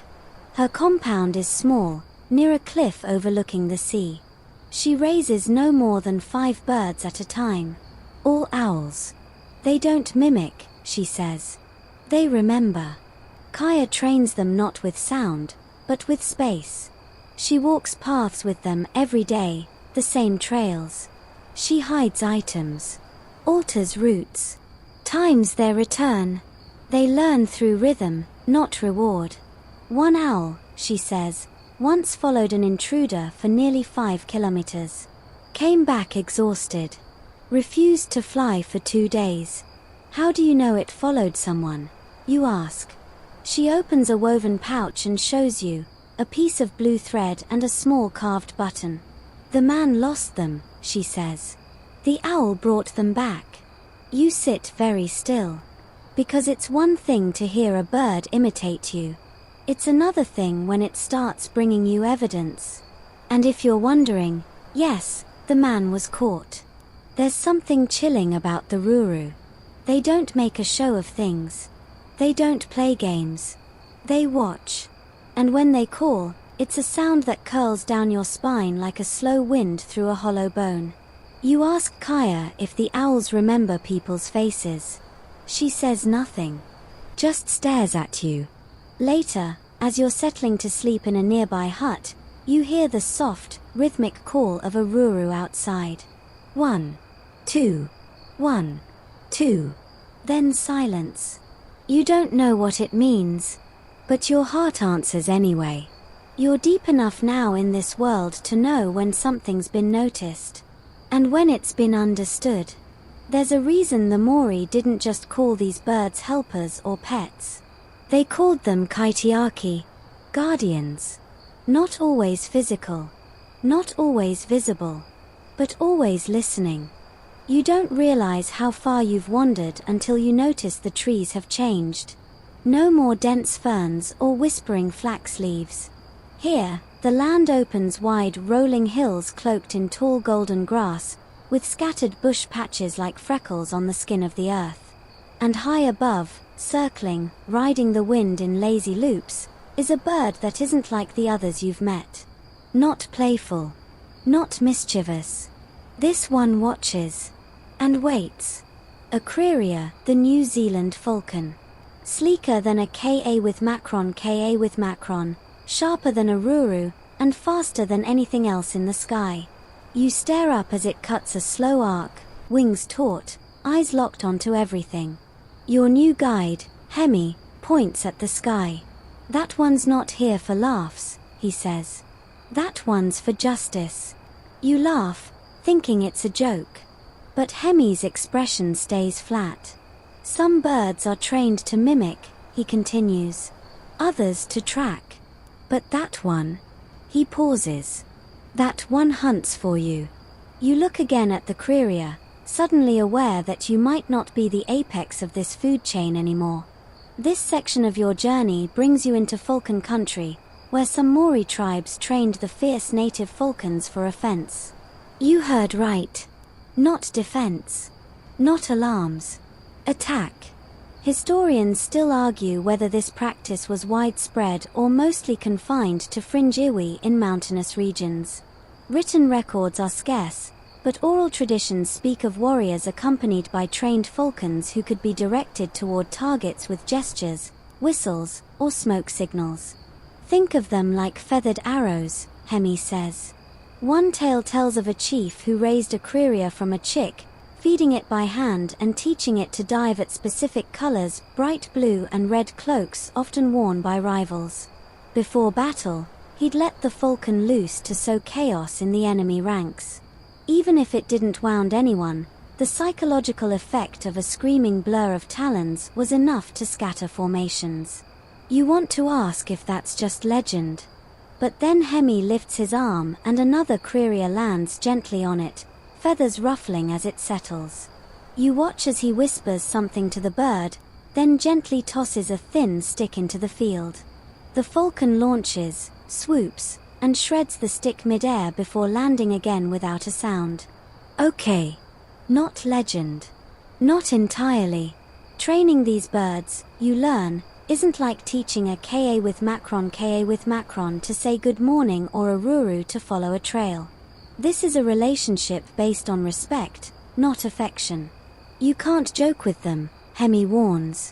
Her compound is small, near a cliff overlooking the sea. She raises no more than 5 birds at a time. All owls. They don't mimic, she says. They remember. Kaya trains them not with sound, but with space. She walks paths with them every day, the same trails. She hides items. Alters routes. Times their return. They learn through rhythm, not reward. One owl, she says, once followed an intruder for nearly 5 kilometers. Came back exhausted. Refused to fly for 2 days. How do you know it followed someone? You ask. She opens a woven pouch and shows you, a piece of blue thread and a small carved button. The man lost them, she says. The owl brought them back. You sit very still. Because it's one thing to hear a bird imitate you. It's another thing when it starts bringing you evidence. And if you're wondering, yes, the man was caught. There's something chilling about the Ruru. They don't make a show of things. They don't play games. They watch. And when they call, it's a sound that curls down your spine like a slow wind through a hollow bone. You ask Kaya if the owls remember people's faces. She says nothing. Just stares at you. Later, as you're settling to sleep in a nearby hut, you hear the soft, rhythmic call of a Ruru outside. 1, 2, 1, 2. Then silence. You don't know what it means. But your heart answers anyway. You're deep enough now in this world to know when something's been noticed. And when it's been understood. There's a reason the Maori didn't just call these birds helpers or pets. They called them kaitiaki, guardians. Not always physical. Not always visible. But always listening. You don't realize how far you've wandered until you notice the trees have changed. No more dense ferns or whispering flax leaves. Here, the land opens wide, rolling hills cloaked in tall golden grass, with scattered bush patches like freckles on the skin of the earth. And high above, circling, riding the wind in lazy loops, is a bird that isn't like the others you've met. Not playful. Not mischievous. This one watches. And waits. A Creria, the New Zealand falcon. Sleeker than a Ka with Macron, sharper than a ruru, and faster than anything else in the sky. You stare up as it cuts a slow arc, wings taut, eyes locked onto everything. Your new guide, Hemi, points at the sky. "That one's not here for laughs," he says. "That one's for justice." You laugh, thinking it's a joke. But Hemi's expression stays flat. "Some birds are trained to mimic," he continues. "Others to track. But that one," he pauses. "That one hunts for you." You look again at the Creria, suddenly aware that you might not be the apex of this food chain anymore. This section of your journey brings you into Falcon country, where some Maori tribes trained the fierce native falcons for offense. You heard right. Not defense. Not alarms. Attack. Historians still argue whether this practice was widespread or mostly confined to fringe iwi in mountainous regions. Written records are scarce, but oral traditions speak of warriors accompanied by trained falcons who could be directed toward targets with gestures, whistles, or smoke signals. "Think of them like feathered arrows," Hemi says. One tale tells of a chief who raised a Creria from a chick, feeding it by hand and teaching it to dive at specific colors, bright blue and red cloaks often worn by rivals. Before battle, he'd let the falcon loose to sow chaos in the enemy ranks. Even if it didn't wound anyone, the psychological effect of a screaming blur of talons was enough to scatter formations. You want to ask if that's just legend. But then Hemi lifts his arm and another Creria lands gently on it, feathers ruffling as it settles. You watch as he whispers something to the bird, then gently tosses a thin stick into the field. The falcon launches, swoops, and shreds the stick mid-air before landing again without a sound. Okay. Not legend. Not entirely. Training these birds, you learn, isn't like teaching a ka with macron to say good morning or a ruru to follow a trail. This is a relationship based on respect, not affection. You can't joke with them, Hemi warns.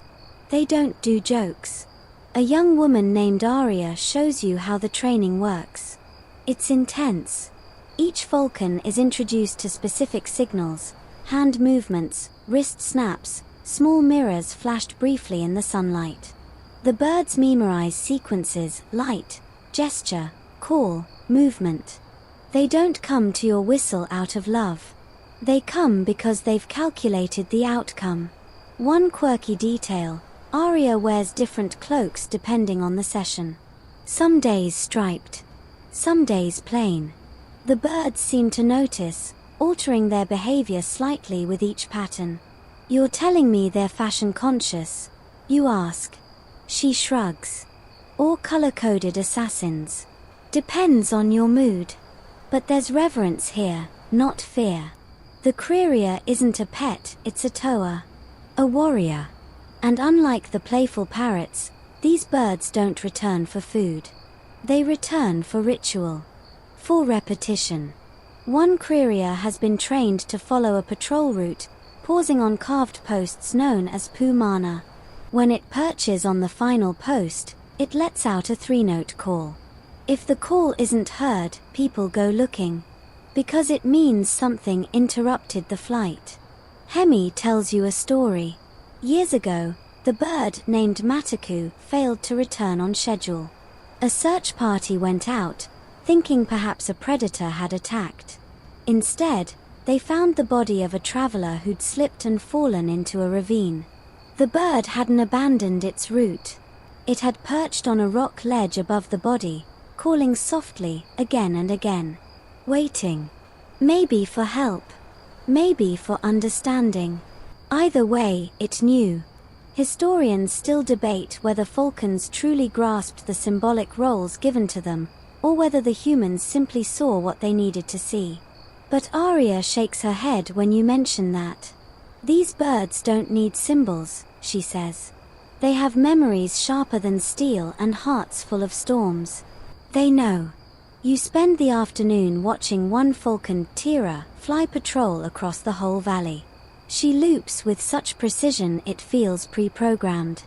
They don't do jokes. A young woman named Aria shows you how the training works. It's intense. Each falcon is introduced to specific signals, hand movements, wrist snaps, small mirrors flashed briefly in the sunlight. The birds memorize sequences, light, gesture, call, movement. They don't come to your whistle out of love. They come because they've calculated the outcome. One quirky detail, Aria wears different cloaks depending on the session. Some days striped, some days plain. The birds seem to notice, altering their behavior slightly with each pattern. "You're telling me they're fashion conscious?" you ask. She shrugs. "Or color-coded assassins. Depends on your mood. But there's reverence here, not fear. The Creria isn't a pet, it's a toa. A warrior. And unlike the playful parrots, these birds don't return for food. They return for ritual. For repetition. One Creria has been trained to follow a patrol route, pausing on carved posts known as pumana. When it perches on the final post, it lets out a 3-note call. If the call isn't heard, people go looking. Because it means something interrupted the flight. Hemi tells you a story. Years ago, the bird named Mataku failed to return on schedule. A search party went out, thinking perhaps a predator had attacked. Instead, they found the body of a traveler who'd slipped and fallen into a ravine. The bird hadn't abandoned its route. It had perched on a rock ledge above the body, calling softly again and again. Waiting. Maybe for help. Maybe for understanding. Either way, it knew. Historians still debate whether falcons truly grasped the symbolic roles given to them, or whether the humans simply saw what they needed to see. But Aria shakes her head when you mention that. "These birds don't need symbols," she says. "They have memories sharper than steel and hearts full of storms. They know." You spend the afternoon watching one falcon, Tira, fly patrol across the whole valley. She loops with such precision it feels pre-programmed.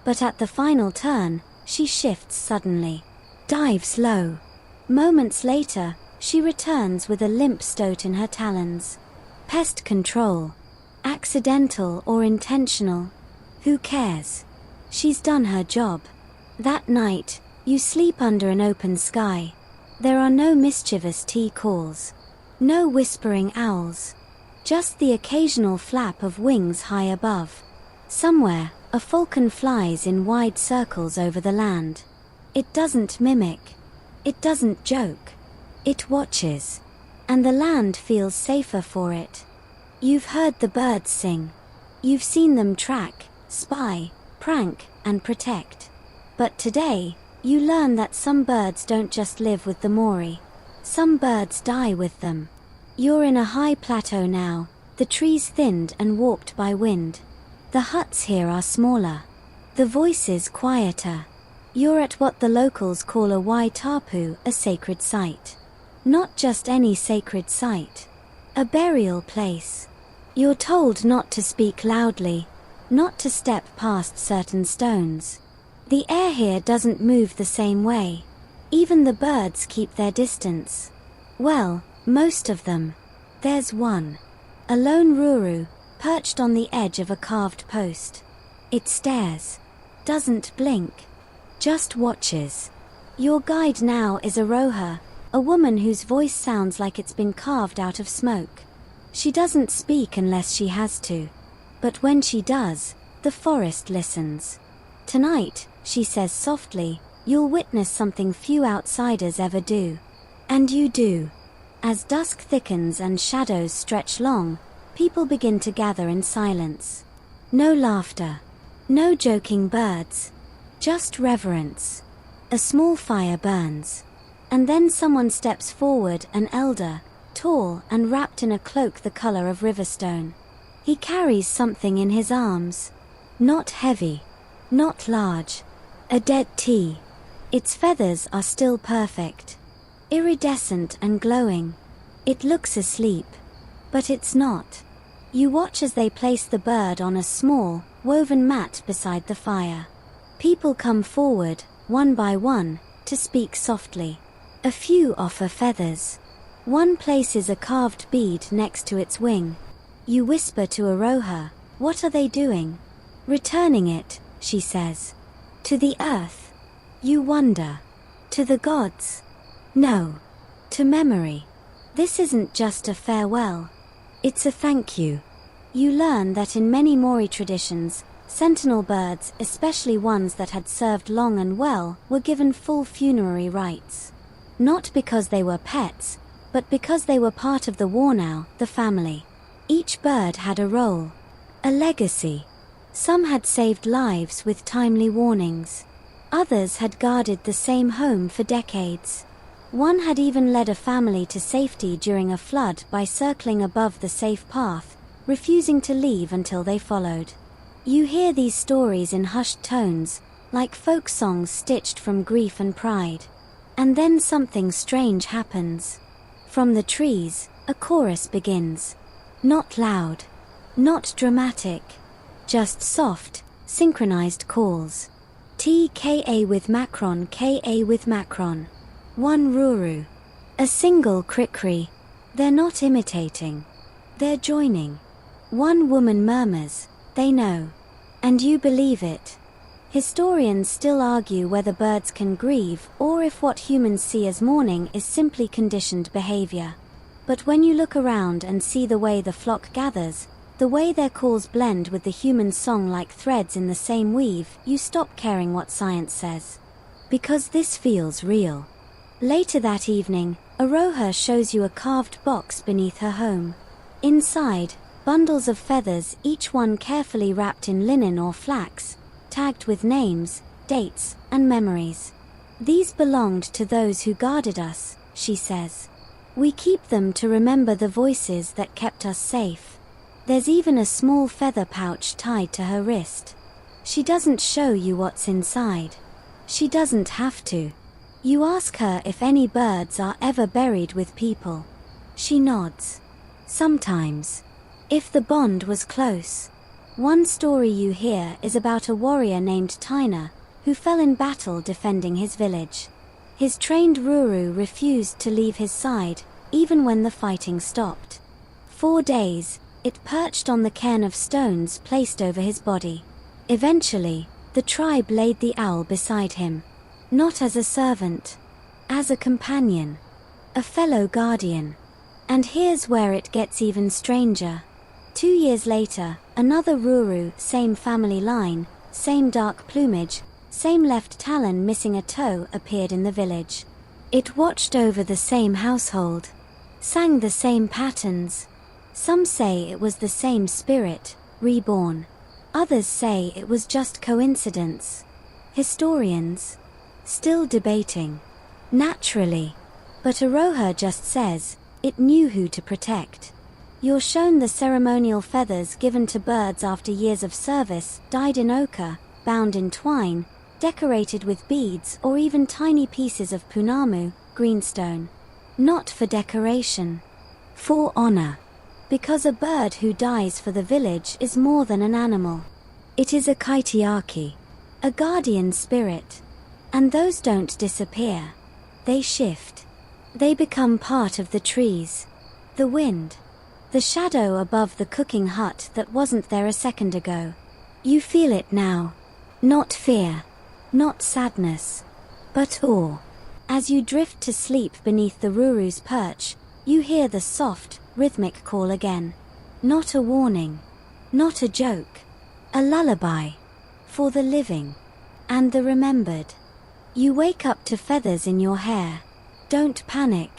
But at the final turn, she shifts suddenly. dives low. Moments later, she returns with a limp stoat in her talons. Pest control. Accidental or intentional. Who cares? She's done her job. That night, you sleep under an open sky. There are no mischievous tea calls. No whispering owls. Just the occasional flap of wings high above. Somewhere, a falcon flies in wide circles over the land. It doesn't mimic. It doesn't joke. It watches. And the land feels safer for it. You've heard the birds sing. You've seen them track, spy, prank, and protect. But today, you learn that some birds don't just live with the Māori. Some birds die with them. You're in a high plateau now, the trees thinned and warped by wind. The huts here are smaller. The voices quieter. You're at what the locals call a waitapu, a sacred site. Not just any sacred site. A burial place. You're told not to speak loudly, not to step past certain stones. The air here doesn't move the same way. Even the birds keep their distance. Well, most of them. There's one. A lone ruru, perched on the edge of a carved post. It stares. Doesn't blink. Just watches. Your guide now is a roha, a woman whose voice sounds like it's been carved out of smoke. She doesn't speak unless she has to. But when she does, the forest listens. Tonight, she says softly, you'll witness something few outsiders ever do. And you do. As dusk thickens and shadows stretch long, people begin to gather in silence. No laughter. No joking birds. Just reverence. A small fire burns. And then someone steps forward, an elder, tall and wrapped in a cloak the color of riverstone. He carries something in his arms. Not heavy. Not large. A dead tea. Its feathers are still perfect. Iridescent and glowing. It looks asleep. But it's not. You watch as they place the bird on a small, woven mat beside the fire. People come forward, one by one, to speak softly. A few offer feathers. One places a carved bead next to its wing. You whisper to Aroha, "What are they doing?" "Returning it," she says. "To the earth." You wonder. To the gods? No. To memory. This isn't just a farewell. It's a thank you. You learn that in many Māori traditions, sentinel birds, especially ones that had served long and well, were given full funerary rites. Not because they were pets, but because they were part of the whānau, the family. Each bird had a role, a legacy. Some had saved lives with timely warnings. Others had guarded the same home for decades. One had even led a family to safety during a flood by circling above the safe path, refusing to leave until they followed. You hear these stories in hushed tones, like folk songs stitched from grief and pride. And then something strange happens. From the trees, a chorus begins. Not loud, not dramatic, just soft, synchronized calls. T-K-A with Macron, K-A with Macron. One ruru. A single krikri. They're not imitating. They're joining. One woman murmurs, "They know." And you believe it. Historians still argue whether birds can grieve or if what humans see as mourning is simply conditioned behavior. But when you look around and see the way the flock gathers, the way their calls blend with the human song like threads in the same weave, you stop caring what science says. Because this feels real. Later that evening, Aroha shows you a carved box beneath her home. Inside, bundles of feathers, each one carefully wrapped in linen or flax, tagged with names, dates, and memories. These belonged to those who guarded us, she says. We keep them to remember the voices that kept us safe. There's even a small feather pouch tied to her wrist. She doesn't show you what's inside. She doesn't have to. You ask her if any birds are ever buried with people. She nods. Sometimes. If the bond was close. One story you hear is about a warrior named Taina, who fell in battle defending his village. His trained Ruru refused to leave his side, even when the fighting stopped. 4 days, it perched on the cairn of stones placed over his body. Eventually, the tribe laid the owl beside him. Not as a servant, as a companion, a fellow guardian. And here's where it gets even stranger. 2 years later, another Ruru, same family line, same dark plumage, same left talon missing a toe, appeared in the village. It watched over the same household, sang the same patterns. Some say it was the same spirit, reborn. Others say it was just coincidence. Historians, still debating. Naturally. But Aroha just says, it knew who to protect. You're shown the ceremonial feathers given to birds after years of service, dyed in ochre, bound in twine, decorated with beads or even tiny pieces of punamu, greenstone. Not for decoration. For honor. Because a bird who dies for the village is more than an animal. It is a kaitiaki, a guardian spirit. And those don't disappear. They shift. They become part of the trees, the wind, the shadow above the cooking hut that wasn't there a second ago. You feel it now. Not fear, not sadness, but awe. As you drift to sleep beneath the Ruru's perch, you hear the soft, rhythmic call again. Not a warning, not a joke, a lullaby for the living and the remembered. You wake up to feathers in your hair. Don't panic.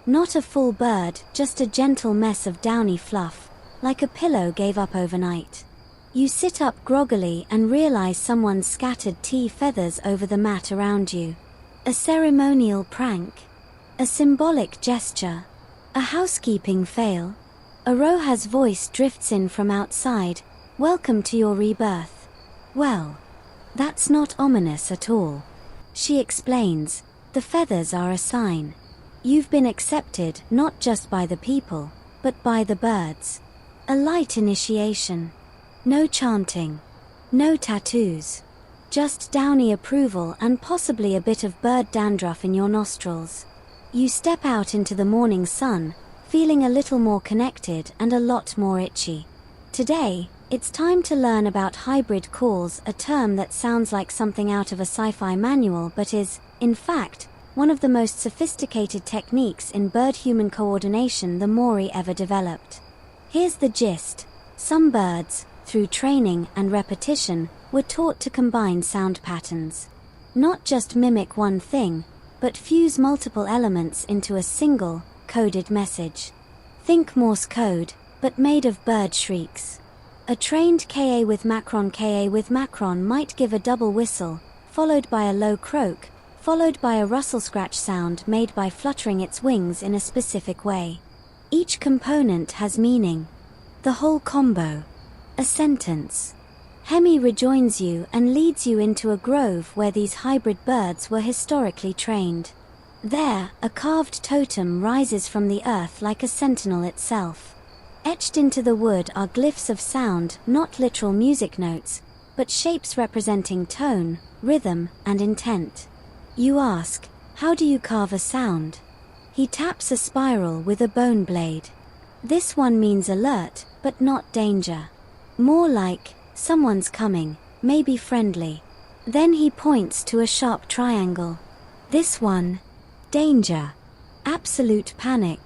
Not a full bird, just a gentle mess of downy fluff, like a pillow gave up overnight. You sit up groggily and realize someone's scattered tea feathers over the mat around you. A ceremonial prank. A symbolic gesture. A housekeeping fail. Aroha's voice drifts in from outside. Welcome to your rebirth. Well, that's not ominous at all. She explains, the feathers are a sign. You've been accepted not just by the people, but by the birds. A light initiation. No chanting. No tattoos. Just downy approval and possibly a bit of bird dandruff in your nostrils. You step out into the morning sun, feeling a little more connected and a lot more itchy. Today, it's time to learn about hybrid calls, a term that sounds like something out of a sci-fi manual but is, in fact, one of the most sophisticated techniques in bird-human coordination the Maori ever developed. Here's the gist. Some birds, through training and repetition, were taught to combine sound patterns. Not just mimic one thing, but fuse multiple elements into a single, coded message. Think Morse code, but made of bird shrieks. A trained Ka with macron might give a double whistle, followed by a low croak, followed by a rustle scratch sound made by fluttering its wings in a specific way. Each component has meaning. The whole combo. A sentence. Hemi rejoins you and leads you into a grove where these hybrid birds were historically trained. There, a carved totem rises from the earth like a sentinel itself. Etched into the wood are glyphs of sound, not literal music notes, but shapes representing tone, rhythm, and intent. You ask, how do you carve a sound? He taps a spiral with a bone blade. This one means alert, but not danger. More like, someone's coming, maybe friendly. Then he points to a sharp triangle. This one, danger. Absolute panic.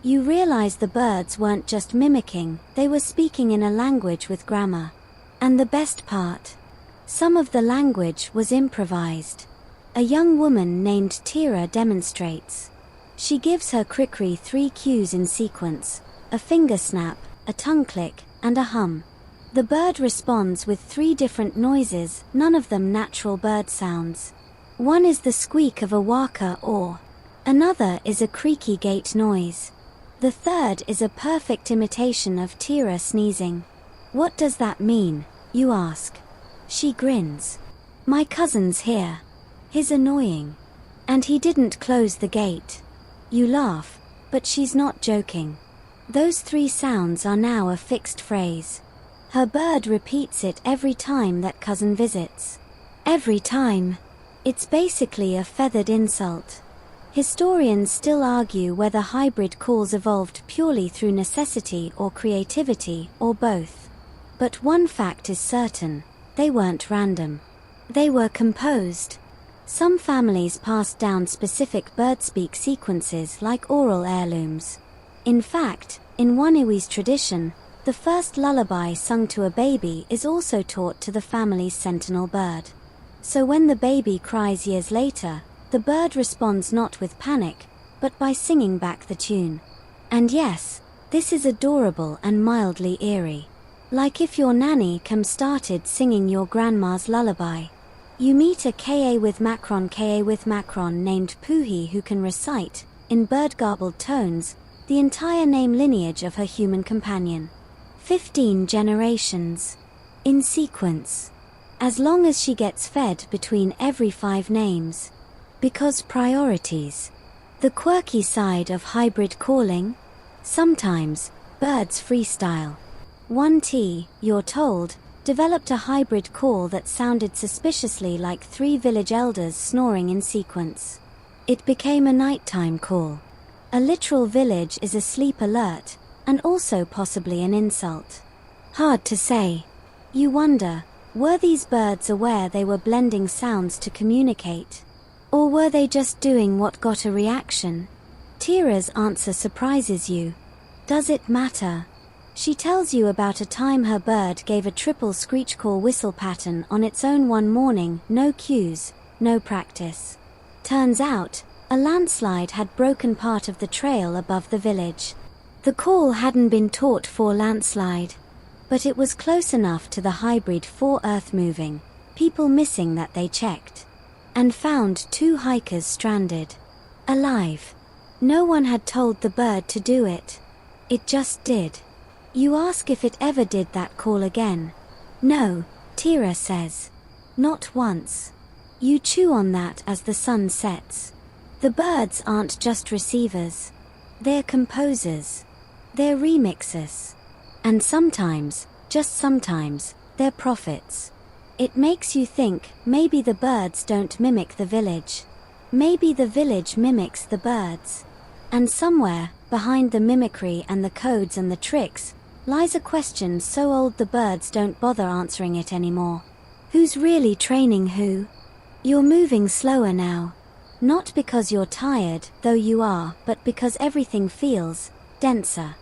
You realize the birds weren't just mimicking, they were speaking in a language with grammar. And the best part, some of the language was improvised. A young woman named Tira demonstrates. She gives her krikri 3 cues in sequence, a finger snap, a tongue click, and a hum. The bird responds with 3 different noises, none of them natural bird sounds. One is the squeak of a waka or another is a creaky gate noise. The third is a perfect imitation of Tira sneezing. What does that mean, you ask? She grins. My cousin's here. He's annoying. And he didn't close the gate. You laugh, but she's not joking. Those 3 sounds are now a fixed phrase. Her bird repeats it every time that cousin visits. Every time. It's basically a feathered insult. Historians still argue whether hybrid calls evolved purely through necessity or creativity, or both. But one fact is certain: they weren't random. They were composed. Some families passed down specific birdspeak sequences like oral heirlooms. In fact, in one Iwi's tradition, the first lullaby sung to a baby is also taught to the family's sentinel bird. So when the baby cries years later, the bird responds not with panic, but by singing back the tune. And yes, this is adorable and mildly eerie. Like if your nanny cam started singing your grandma's lullaby. You meet a Ka with Macron named Puhi who can recite, in bird-garbled tones, the entire name lineage of her human companion. 15 generations. In sequence. As long as she gets fed between every 5 names. Because priorities. The quirky side of hybrid calling? Sometimes, birds freestyle. One T, you're told, developed a hybrid call that sounded suspiciously like 3 village elders snoring in sequence. It became a nighttime call. A literal village is a sleep alert, and also possibly an insult. Hard to say. You wonder, were these birds aware they were blending sounds to communicate? Or were they just doing what got a reaction? Tira's answer surprises you. Does it matter? She tells you about a time her bird gave a triple screech call whistle pattern on its own one morning, no cues, no practice. Turns out, a landslide had broken part of the trail above the village. The call hadn't been taught for landslide, but it was close enough to the hybrid for earth moving, people missing that they checked. And found 2 hikers stranded. Alive. No one had told the bird to do it. It just did. You ask if it ever did that call again. No, Tira says. Not once. You chew on that as the sun sets. The birds aren't just receivers. They're composers. They're remixers. And sometimes, just sometimes, they're prophets. It makes you think, maybe the birds don't mimic the village. Maybe the village mimics the birds. And somewhere, behind the mimicry and the codes and the tricks, lies a question so old the birds don't bother answering it anymore. Who's really training who? You're moving slower now. Not because you're tired, though you are, but because everything feels denser.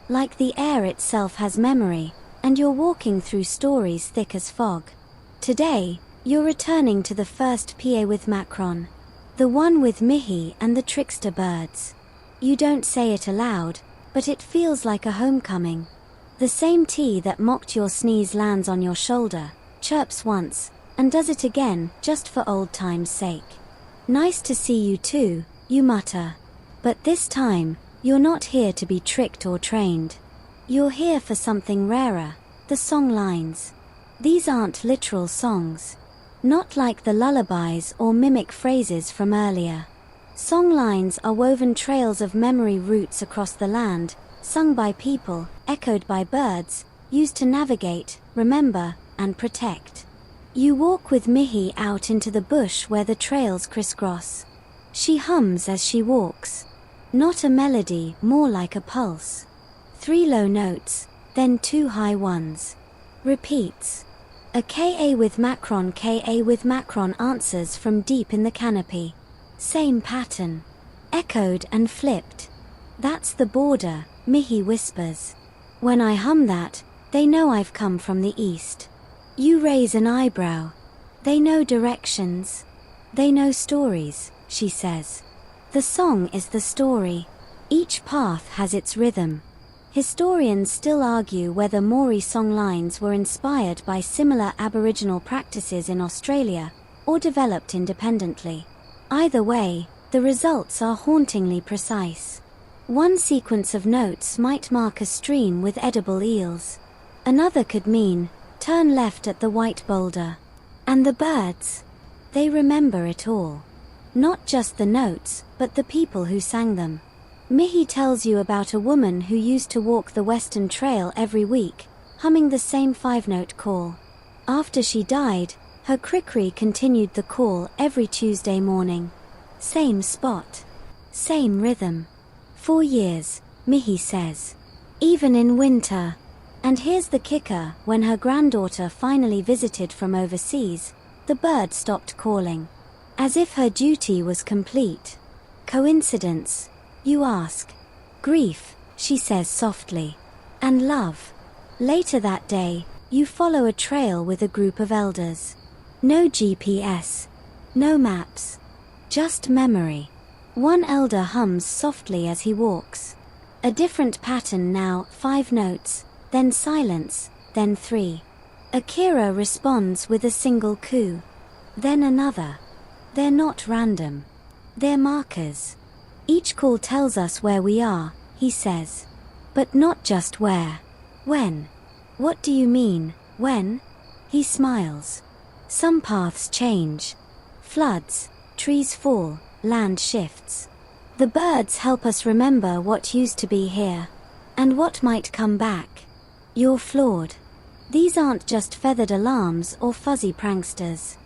Like the air itself has memory, and you're walking through stories thick as fog. Today, you're returning to the first PA with Macron. The one with Mihi and the trickster birds. You don't say it aloud, but it feels like a homecoming. The same T that mocked your sneeze lands on your shoulder, chirps once, and does it again, just for old time's sake. Nice to see you too, you mutter. But this time, you're not here to be tricked or trained. You're here for something rarer, the song lines. These aren't literal songs. Not like the lullabies or mimic phrases from earlier. Song lines are woven trails of memory routes across the land, sung by people, echoed by birds, used to navigate, remember, and protect. You walk with Mihi out into the bush where the trails crisscross. She hums as she walks. Not a melody, more like a pulse. 3 low notes, then 2 high ones. Repeats. A Ka with Macron answers from deep in the canopy. Same pattern. Echoed and flipped. That's the border, Mihi whispers. When I hum that, they know I've come from the east. You raise an eyebrow. They know directions. They know stories, she says. The song is the story. Each path has its rhythm. Historians still argue whether Maori songlines were inspired by similar Aboriginal practices in Australia, or developed independently. Either way, the results are hauntingly precise. One sequence of notes might mark a stream with edible eels. Another could mean, turn left at the white boulder. And the birds? They remember it all. Not just the notes, but the people who sang them. Mihi tells you about a woman who used to walk the Western Trail every week, humming the same 5-note call. After she died, Her krikri continued the call every Tuesday morning. Same spot. Same rhythm. 4 years, Mihi says. Even in winter. And here's the kicker, when her granddaughter finally visited from overseas, the bird stopped calling. As if her duty was complete. Coincidence? You ask. Grief, she says softly. And love. Later that day, you follow a trail with a group of elders. No GPS. No maps. Just memory. One elder hums softly as he walks. A different pattern now, 5 notes, then silence, then 3. Akira responds with a single coo. Then another. They're not random. They're markers. Each call tells us where we are, he says. But not just where. When? What do you mean, when? He smiles. Some paths change. Floods, trees fall, land shifts. The birds help us remember what used to be here. And what might come back. You're flawed. These aren't just feathered alarms or fuzzy pranksters.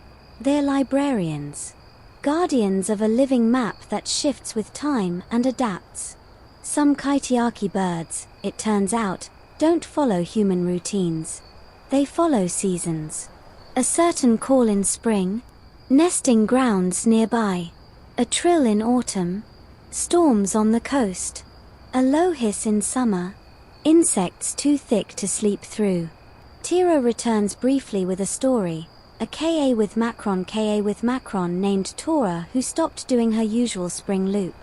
They're librarians. Guardians of a living map that shifts with time and adapts. Some kaitiaki birds, it turns out, don't follow human routines. They follow seasons. A certain call in spring, nesting grounds nearby, a trill in autumn, storms on the coast, a low hiss in summer, insects too thick to sleep through. Tira returns briefly with a story, a Ka with Macron named Tora who stopped doing her usual spring loop.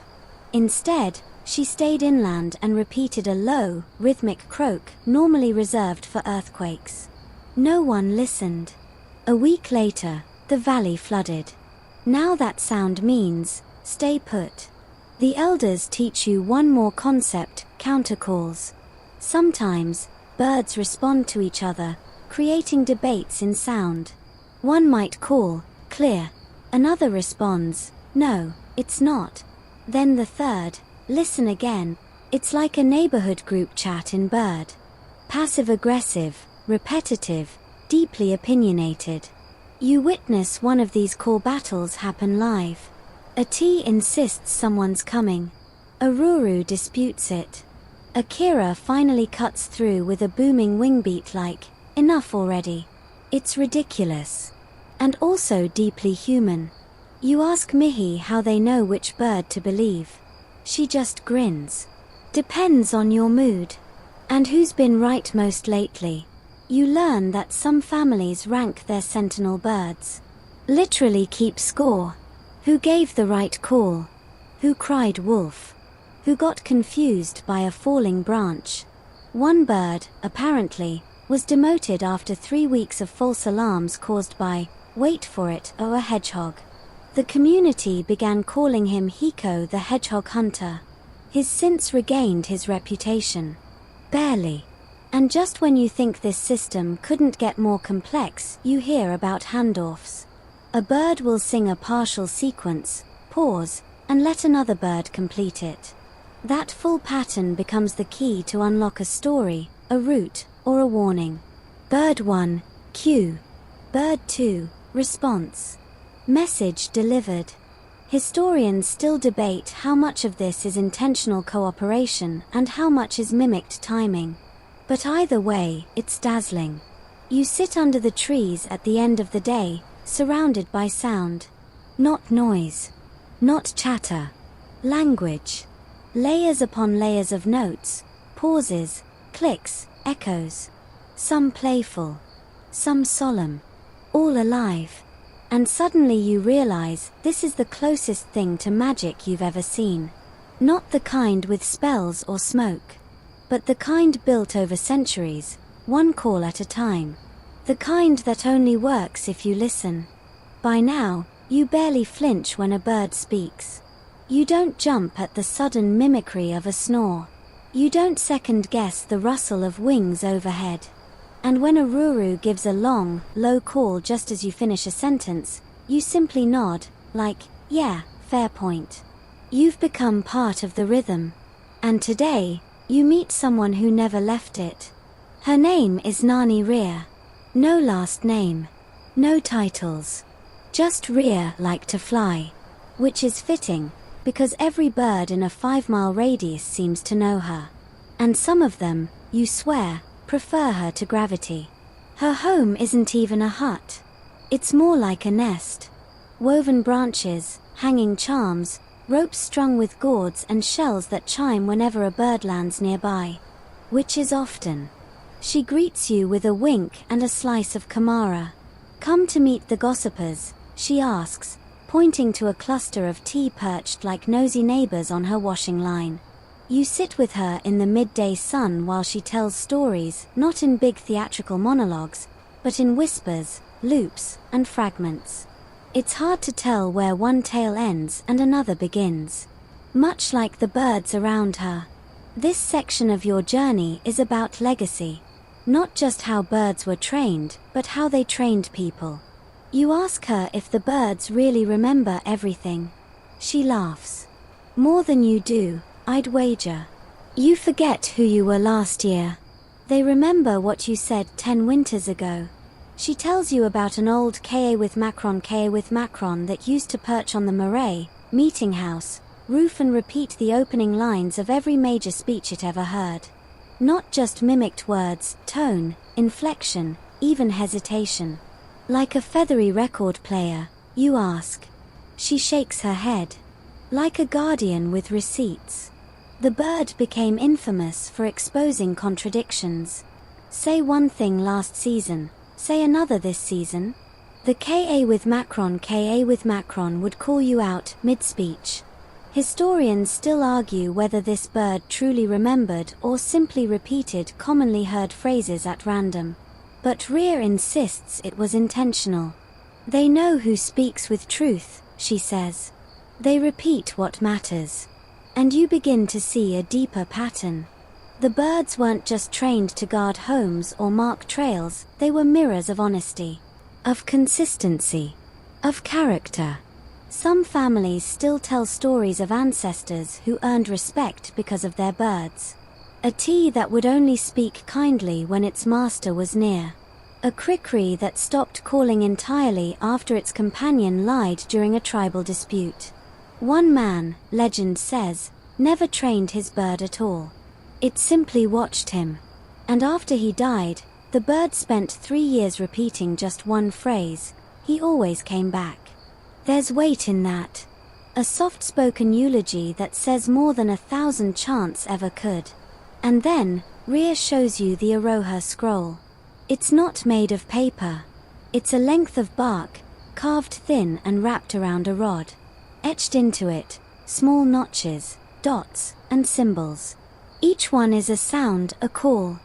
Instead, she stayed inland and repeated a low, rhythmic croak normally reserved for earthquakes. No one listened. A week later, the valley flooded. Now that sound means, stay put. The elders teach you one more concept, countercalls. Sometimes, birds respond to each other, creating debates in sound. One might call, clear. Another responds, no, it's not. Then the third, listen again. It's like a neighborhood group chat in bird. Passive-aggressive, repetitive, deeply opinionated. You witness one of these call battles happen live. A T insists someone's coming. A Ruru disputes it. Akira finally cuts through with a booming wing beat like, enough already. It's ridiculous. And also deeply human. You ask Mihi how they know which bird to believe. She just grins. Depends on your mood. And who's been right most lately? You learn that some families rank their sentinel birds. Literally keep score. Who gave the right call? Who cried wolf? Who got confused by a falling branch? One bird, apparently, was demoted after 3 weeks of false alarms caused by, wait for it, a hedgehog. The community began calling him Hiko the hedgehog hunter. He's since regained his reputation. Barely. And just when you think this system couldn't get more complex, you hear about handoffs. A bird will sing a partial sequence, pause, and let another bird complete it. That full pattern becomes the key to unlock a story, a route, or a warning. Bird 1, cue. Bird 2, response. Message delivered. Historians still debate how much of this is intentional cooperation and how much is mimicked timing. But either way, it's dazzling. You sit under the trees at the end of the day, surrounded by sound. Not noise. Not chatter. Language. Layers upon layers of notes, pauses, clicks, echoes. Some playful. Some solemn. All alive. And suddenly you realize this is the closest thing to magic you've ever seen. Not the kind with spells or smoke. But the kind built over centuries, one call at a time. The kind that only works if you listen. By now, you barely flinch when a bird speaks. You don't jump at the sudden mimicry of a snore. You don't second-guess the rustle of wings overhead. And when a Ruru gives a long, low call just as you finish a sentence, you simply nod, like, yeah, fair point. You've become part of the rhythm. And today, you meet someone who never left it. Her name is Nani Ria. No last name. No titles. Just Rhea like to fly. Which is fitting, because every bird in a 5-mile radius seems to know her. And some of them, you swear, prefer her to gravity. Her home isn't even a hut. It's more like a nest. Woven branches, hanging charms, ropes strung with gourds and shells that chime whenever a bird lands nearby. Which is often. She greets you with a wink and a slice of kamara. Come to meet the gossipers, she asks, pointing to a cluster of tea perched like nosy neighbors on her washing line. You sit with her in the midday sun while she tells stories, not in big theatrical monologues, but in whispers, loops, and fragments. It's hard to tell where one tale ends and another begins. Much like the birds around her. This section of your journey is about legacy. Not just how birds were trained, but how they trained people. You ask her if the birds really remember everything. She laughs. More than you do, I'd wager. You forget who you were last year. They remember what you said 10 winters ago. She tells you about an old Ka with Macron that used to perch on the Maori meeting house roof and repeat the opening lines of every major speech it ever heard. Not just mimicked words, tone, inflection, even hesitation. Like a feathery record player, you ask. She shakes her head. Like a guardian with receipts. The bird became infamous for exposing contradictions. Say one thing last season, say another this season. The Ka with Macron would call you out mid-speech. Historians still argue whether this bird truly remembered or simply repeated commonly heard phrases at random. But Rhea insists it was intentional. They know who speaks with truth, she says. They repeat what matters. And you begin to see a deeper pattern. The birds weren't just trained to guard homes or mark trails, they were mirrors of honesty, of consistency, of character. Some families still tell stories of ancestors who earned respect because of their birds. A tea that would only speak kindly when its master was near. A krikri that stopped calling entirely after its companion lied during a tribal dispute. One man, legend says, never trained his bird at all. It simply watched him. And after he died, the bird spent 3 years repeating just one phrase. He always came back. There's weight in that. A soft-spoken eulogy that says more than 1,000 chants ever could. And then, Rhea shows you the Aroha scroll. It's not made of paper. It's a length of bark, carved thin and wrapped around a rod. Etched into it, small notches, dots, and symbols. Each one is a sound, a call,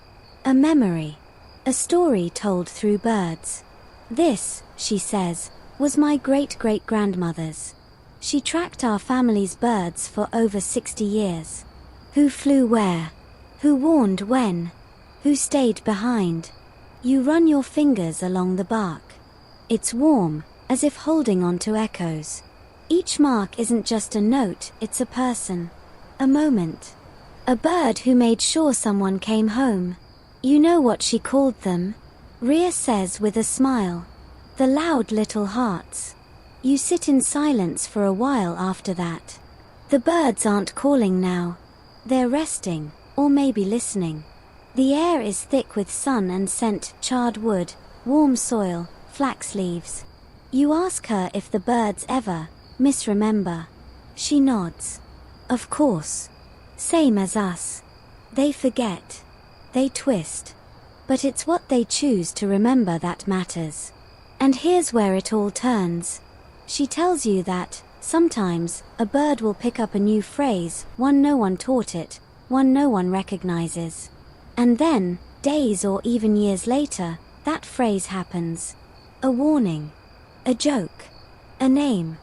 a memory, a story told through birds. This, she says, was my great-great-grandmother's. She tracked our family's birds for over 60 years. Who flew where? Who warned when? Who stayed behind? You run your fingers along the bark. It's warm, as if holding on to echoes. Each mark isn't just a note, it's a person. A moment. A bird who made sure someone came home. You know what she called them? Rhea says with a smile. The loud little hearts. You sit in silence for a while after that. The birds aren't calling now. They're resting, or maybe listening. The air is thick with sun and scent, charred wood, warm soil, flax leaves. You ask her if the birds ever misremember. She nods. Of course. Same as us. They forget. They twist. But it's what they choose to remember that matters. And here's where it all turns. She tells you that, sometimes, a bird will pick up a new phrase, one no one taught it, one no one recognizes. And then, days or even years later, that phrase happens. A warning. A joke. A name.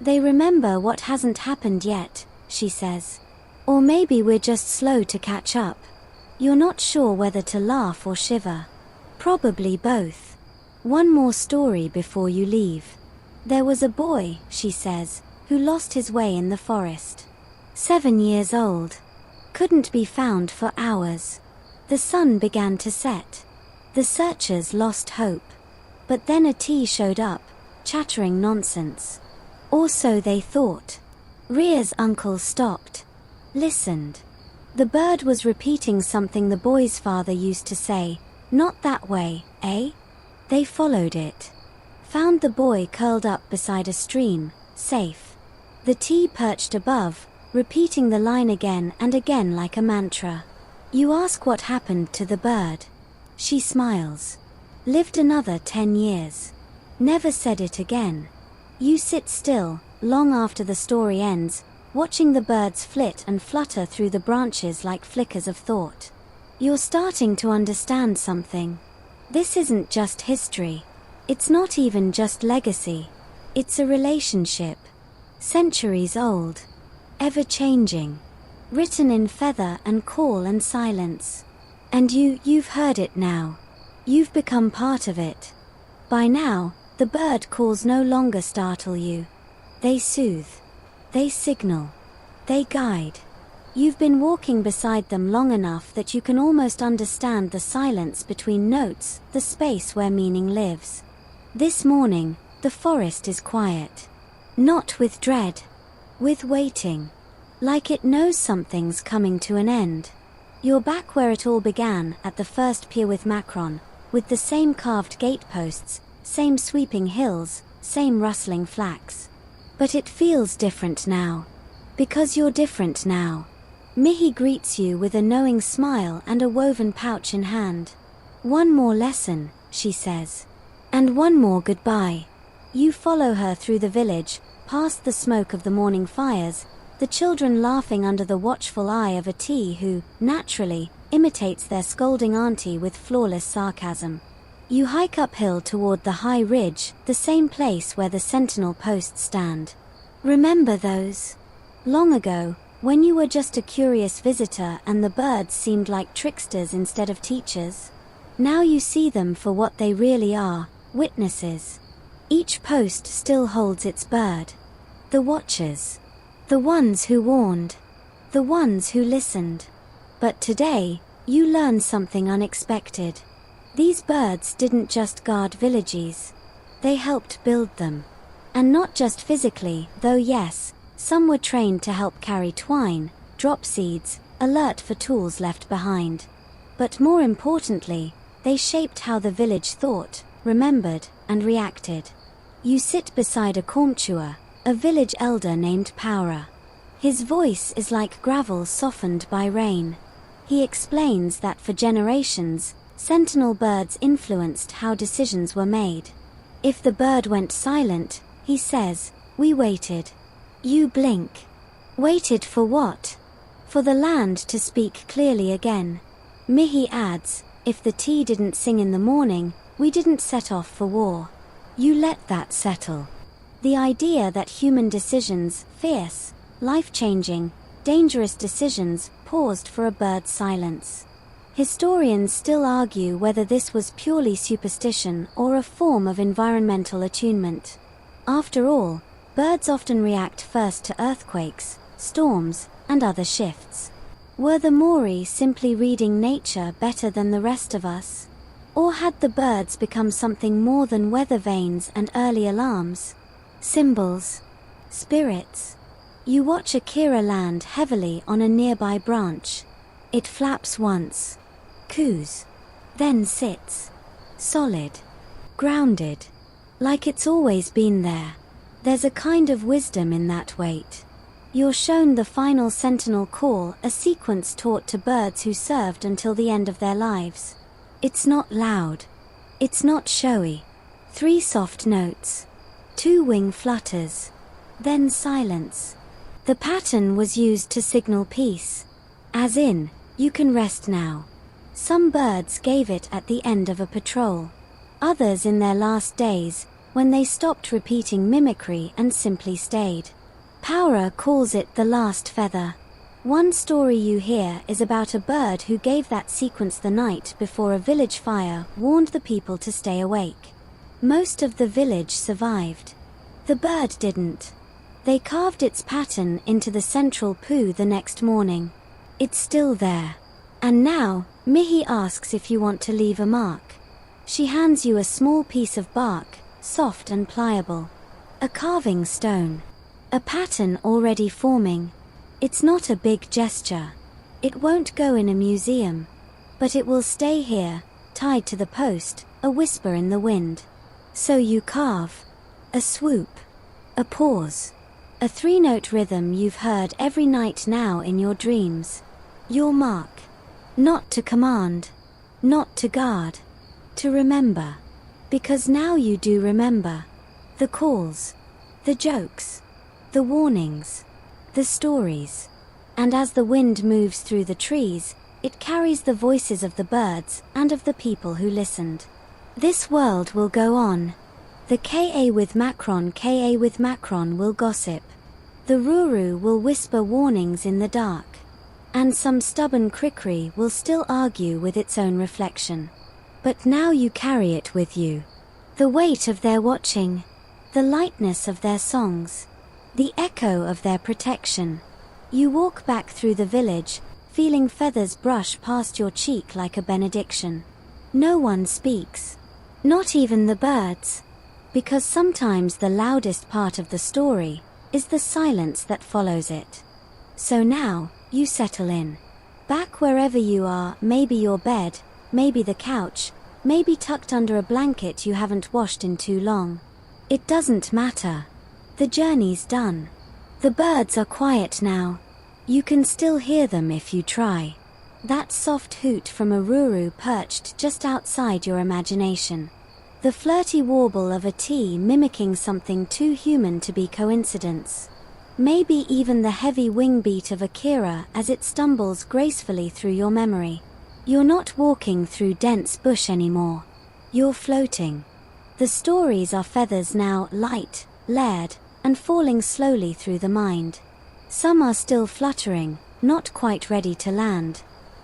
They remember what hasn't happened yet, she says. Or maybe we're just slow to catch up. You're not sure whether to laugh or shiver. Probably both. One more story before you leave. There was a boy, she says, who lost his way in the forest. 7 years old. Couldn't be found for hours. The sun began to set. The searchers lost hope. But then a T showed up, chattering nonsense. Or so they thought. Ria's uncle stopped. Listened. The bird was repeating something the boy's father used to say, "Not that way, eh?" They followed it. Found the boy curled up beside a stream, safe. The T perched above, repeating the line again and again like a mantra. You ask what happened to the bird. She smiles. Lived another 10 years. Never said it again. You sit still, long after the story ends, watching the birds flit and flutter through the branches like flickers of thought. You're starting to understand something. This isn't just history. It's not even just legacy. It's a relationship. Centuries old. Ever-changing. Written in feather and call and silence. And you've heard it now. You've become part of it. By now, the bird calls no longer startle you. They soothe. They signal. They guide. You've been walking beside them long enough that you can almost understand the silence between notes, the space where meaning lives. This morning, the forest is quiet. Not with dread. With waiting. Like it knows something's coming to an end. You're back where it all began, at the first pier with Macron, with the same carved gateposts, same sweeping hills, same rustling flax. But it feels different now. Because you're different now. Mihi greets you with a knowing smile and a woven pouch in hand. One more lesson, she says. And one more goodbye. You follow her through the village, past the smoke of the morning fires, the children laughing under the watchful eye of a T who, naturally, imitates their scolding auntie with flawless sarcasm. You hike uphill toward the high ridge, the same place where the sentinel posts stand. Remember those? Long ago, when you were just a curious visitor and the birds seemed like tricksters instead of teachers? Now you see them for what they really are, witnesses. Each post still holds its bird. The watchers. The ones who warned. The ones who listened. But today, you learn something unexpected. These birds didn't just guard villages. They helped build them. And not just physically, though yes, some were trained to help carry twine, drop seeds, alert for tools left behind. But more importantly, they shaped how the village thought, remembered, and reacted. You sit beside a Kaumchua, a village elder named Paura. His voice is like gravel softened by rain. He explains that for generations, sentinel birds influenced how decisions were made. If the bird went silent, he says, we waited. You blink. Waited for what? For the land to speak clearly again. Mihi adds, if the T didn't sing in the morning, we didn't set off for war. You let that settle. The idea that human decisions, fierce, life-changing, dangerous decisions, paused for a bird's silence. Historians still argue whether this was purely superstition or a form of environmental attunement. After all, birds often react first to earthquakes, storms, and other shifts. Were the Maori simply reading nature better than the rest of us? Or had the birds become something more than weather vanes and early alarms? Symbols. Spirits. You watch a kira land heavily on a nearby branch. It flaps once. Coos. Then sits. Solid. Grounded. Like it's always been there. There's a kind of wisdom in that wait. You're shown the final sentinel call, a sequence taught to birds who served until the end of their lives. It's not loud. It's not showy. 3 soft notes. 2 wing flutters. Then silence. The pattern was used to signal peace. As in, you can rest now. Some birds gave it at the end of a patrol. Others in their last days, when they stopped repeating mimicry and simply stayed. Paura calls it the last feather. One story you hear is about a bird who gave that sequence the night before a village fire warned the people to stay awake. Most of the village survived. The bird didn't. They carved its pattern into the central poo the next morning. It's still there. And now, Mihi asks if you want to leave a mark. She hands you a small piece of bark, soft and pliable. A carving stone. A pattern already forming. It's not a big gesture. It won't go in a museum. But it will stay here, tied to the post, a whisper in the wind. So you carve. A swoop. A pause. A 3-note rhythm you've heard every night now in your dreams. Your mark. Not to command. Not to guard. To remember. Because now you do remember. The calls. The jokes. The warnings. The stories. And as the wind moves through the trees, it carries the voices of the birds and of the people who listened. This world will go on. The Ka with Macron will gossip. The Ruru will whisper warnings in the dark. And some stubborn Krikri will still argue with its own reflection. But now you carry it with you. The weight of their watching. The lightness of their songs. The echo of their protection. You walk back through the village, feeling feathers brush past your cheek like a benediction. No one speaks. Not even the birds. Because sometimes the loudest part of the story is the silence that follows it. So now, you settle in. Back wherever you are, maybe your bed, maybe the couch, maybe tucked under a blanket you haven't washed in too long. It doesn't matter. The journey's done. The birds are quiet now. You can still hear them if you try. That soft hoot from a ruru perched just outside your imagination. The flirty warble of a tea mimicking something too human to be coincidence. Maybe even the heavy wing beat of a kira as it stumbles gracefully through your memory. You're not walking through dense bush anymore. You're floating. The stories are feathers now, light, layered, and falling slowly through the mind. Some are still fluttering, not quite ready to land.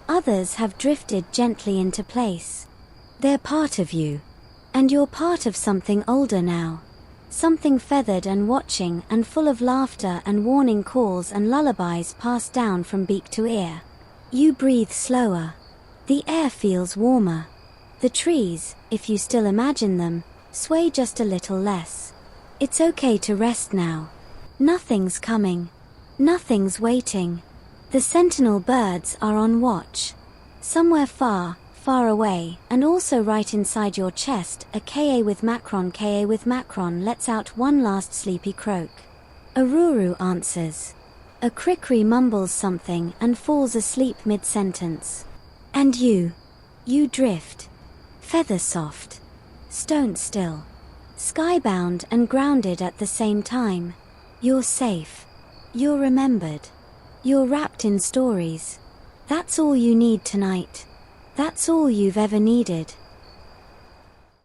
Others have drifted gently into place. They're part of you. And you're part of something older now. Something feathered and watching and full of laughter and warning calls and lullabies passed down from beak to ear. You breathe slower. The air feels warmer. The trees, if you still imagine them, sway just a little less. It's okay to rest now. Nothing's coming. Nothing's waiting. The sentinel birds are on watch. Somewhere far, far away, and also right inside your chest, a Ka with Macron lets out one last sleepy croak. A Ruru answers. A Krikri mumbles something and falls asleep mid-sentence. And you drift. Feather soft. Stone still. Skybound and grounded at the same time. You're safe. You're remembered. You're wrapped in stories. That's all you need tonight. That's all you've ever needed.